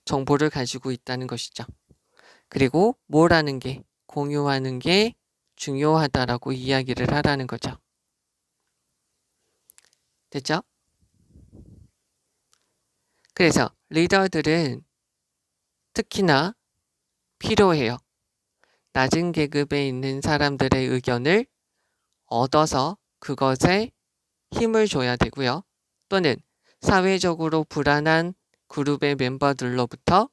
정보를 가지고 있다는 것이죠. 그리고 뭘 하는 게 공유하는 게 중요하다라고 이야기를 하라는 거죠. 됐죠? 그래서 리더들은 특히나 필요해요. 낮은 계급에 있는 사람들의 의견을 얻어서 그것에 힘을 줘야 되고요. 또는 사회적으로 불안한 그룹의 멤버들로부터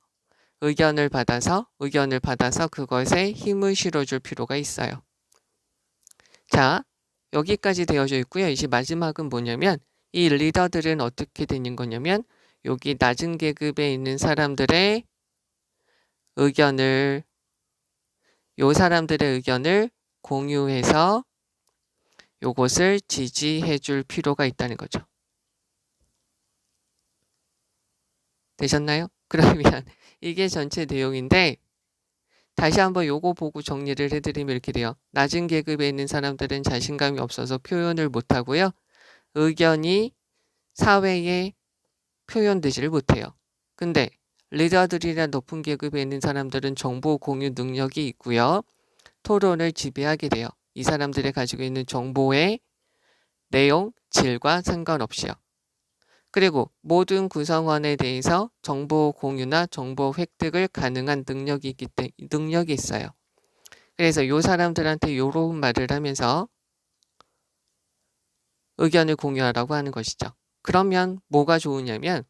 의견을 받아서 그것에 힘을 실어줄 필요가 있어요. 자, 여기까지 되어져 있고요. 이제 마지막은 뭐냐면 이 리더들은 어떻게 되는 거냐면 여기 낮은 계급에 있는 사람들의 의견을 공유해서 요것을 지지해 줄 필요가 있다는 거죠. 되셨나요? 그러면 이게 전체 내용인데 다시 한번 요거 보고 정리를 해드리면 이렇게 돼요. 낮은 계급에 있는 사람들은 자신감이 없어서 표현을 못하고요. 의견이 사회에 표현되지를 못해요. 근데 리더들이나 높은 계급에 있는 사람들은 정보 공유 능력이 있고요. 토론을 지배하게 돼요. 이 사람들이 가지고 있는 정보의 내용, 질과 상관없이요. 그리고 모든 구성원에 대해서 정보 공유나 정보 획득을 가능한 능력이 있어요. 그래서 이 사람들한테 이런 말을 하면서 의견을 공유하라고 하는 것이죠. 그러면 뭐가 좋으냐면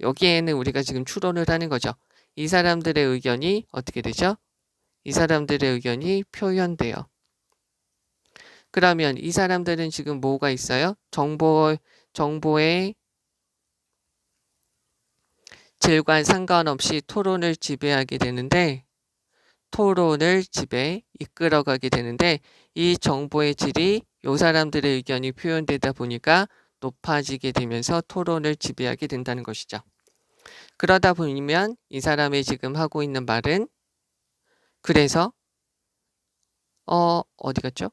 여기에는 우리가 지금 추론을 하는 거죠. 이 사람들의 의견이 어떻게 되죠? 이 사람들의 의견이 표현돼요. 그러면 이 사람들은 지금 뭐가 있어요? 정보의 질과 상관없이 토론을 지배하게 되는데 토론을 이끌어가게 되는데 이 정보의 질이 이 사람들의 의견이 표현되다 보니까 높아지게 되면서 토론을 지배하게 된다는 것이죠. 그러다 보면 이 사람이 지금 하고 있는 말은 그래서 어디 갔죠?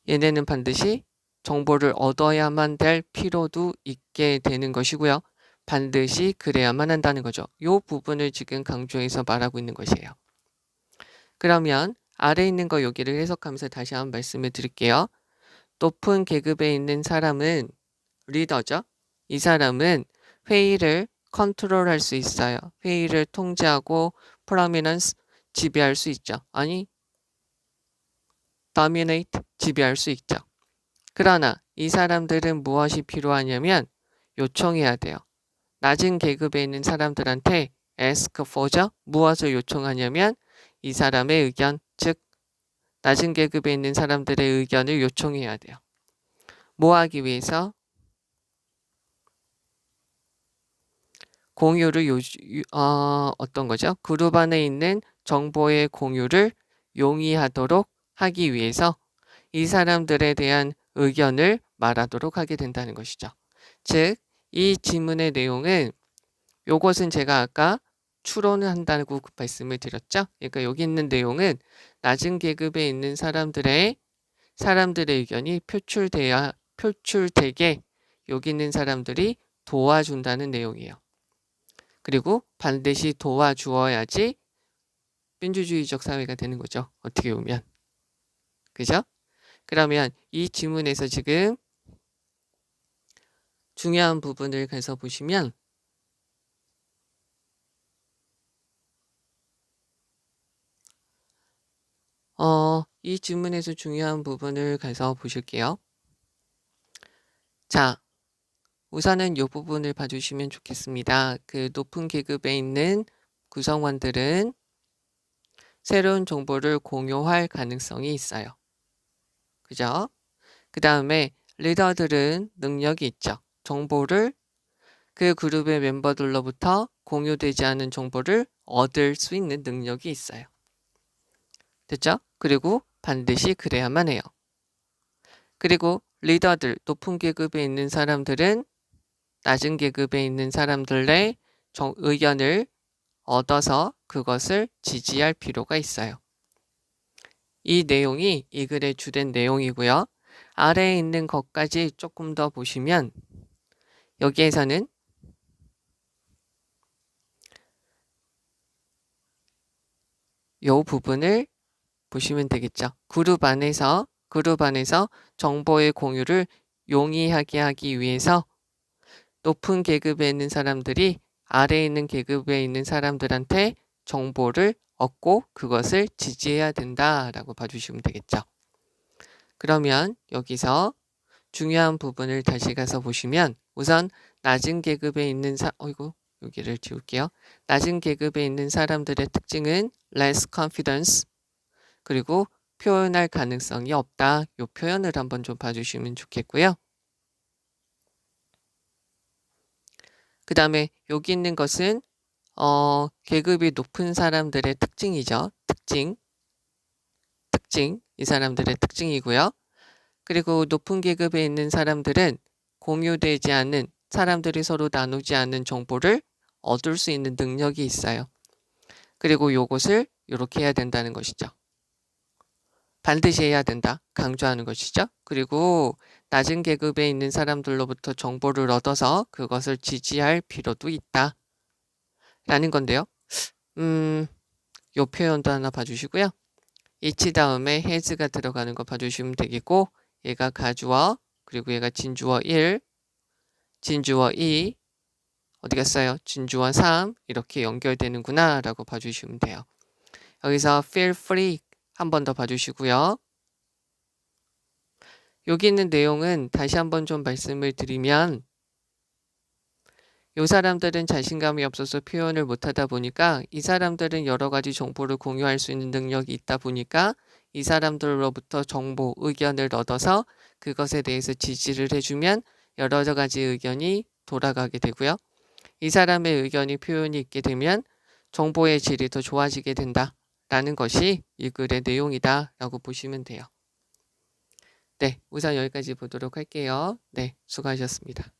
얘네는 반드시 정보를 얻어야만 될 필요도 있게 되는 것이고요. 반드시 그래야만 한다는 거죠. 이 부분을 지금 강조해서 말하고 있는 것이에요. 그러면 아래 있는 거 여기를 해석하면서 다시 한번 말씀을 드릴게요. 높은 계급에 있는 사람은 리더죠. 이 사람은 회의를 컨트롤할 수 있어요. 회의를 통제하고 프로미넌스 지배할 수 있죠. 아니, dominate 지배할 수 있죠. 그러나 이 사람들은 무엇이 필요하냐면 요청해야 돼요. 낮은 계급에 있는 사람들한테 ask for죠. 무엇을 요청하냐면 이 사람의 의견, 즉 낮은 계급에 있는 사람들의 의견을 요청해야 돼요. 뭐 하기 위해서? 공유를 어떤 거죠? 그룹 안에 있는 정보의 공유를 용이하도록 하기 위해서 이 사람들에 대한 의견을 말하도록 하게 된다는 것이죠. 즉, 이 지문의 내용은 요것은 제가 아까 추론을 한다고 말씀을 드렸죠. 그러니까 여기 있는 내용은 낮은 계급에 있는 사람들의 의견이 표출되게 여기 있는 사람들이 도와준다는 내용이에요. 그리고 반드시 도와주어야지 민주주의적 사회가 되는 거죠. 어떻게 보면. 그죠? 그러면 이 지문에서 지금 중요한 부분을 가서 보시면 이 지문에서 중요한 부분을 가서 보실게요. 자, 우선은 이 부분을 봐주시면 좋겠습니다. 그 높은 계급에 있는 구성원들은 새로운 정보를 공유할 가능성이 있어요. 그죠? 그 다음에 리더들은 능력이 있죠. 정보를 그 그룹의 멤버들로부터 공유되지 않은 정보를 얻을 수 있는 능력이 있어요. 됐죠? 그리고 반드시 그래야만 해요. 그리고 리더들, 높은 계급에 있는 사람들은 낮은 계급에 있는 사람들의 의견을 얻어서 그것을 지지할 필요가 있어요. 이 내용이 이 글의 주된 내용이고요. 아래에 있는 것까지 조금 더 보시면 여기에서는 이 부분을 보시면 되겠죠. 그룹 안에서 정보의 공유를 용이하게 하기 위해서 높은 계급에 있는 사람들이 아래에 있는 계급에 있는 사람들한테 정보를 얻고 그것을 지지해야 된다라고 봐주시면 되겠죠. 그러면 여기서 중요한 부분을 다시 가서 보시면 우선 낮은 계급에 있는 여기를 지울게요. 낮은 계급에 있는 사람들의 특징은 less confidence 그리고 표현할 가능성이 없다. 이 표현을 한번 좀 봐주시면 좋겠고요. 그 다음에 여기 있는 것은 계급이 높은 사람들의 특징이죠. 특징. 이 사람들의 특징이고요. 그리고 높은 계급에 있는 사람들은 공유되지 않는 사람들이 서로 나누지 않는 정보를 얻을 수 있는 능력이 있어요. 그리고 요것을 이렇게 해야 된다는 것이죠. 반드시 해야 된다. 강조하는 것이죠. 그리고 낮은 계급에 있는 사람들로부터 정보를 얻어서 그것을 지지할 필요도 있다. 라는 건데요. 요 표현도 하나 봐주시고요. 이치 다음에 has가 들어가는 거 봐주시면 되겠고 얘가 가주어 그리고 얘가 진주어 1, 진주어 2 어디 갔어요? 진주어 3 이렇게 연결되는구나 라고 봐주시면 돼요. 여기서 feel free 한 번 더 봐주시고요. 여기 있는 내용은 다시 한번 좀 말씀을 드리면 이 사람들은 자신감이 없어서 표현을 못하다 보니까 이 사람들은 여러 가지 정보를 공유할 수 있는 능력이 있다 보니까 이 사람들로부터 정보, 의견을 얻어서 그것에 대해서 지지를 해주면 여러 가지 의견이 돌아가게 되고요. 이 사람의 의견이 표현이 있게 되면 정보의 질이 더 좋아지게 된다라는 것이 이 글의 내용이다 라고 보시면 돼요. 네, 우선 여기까지 보도록 할게요. 네, 수고하셨습니다.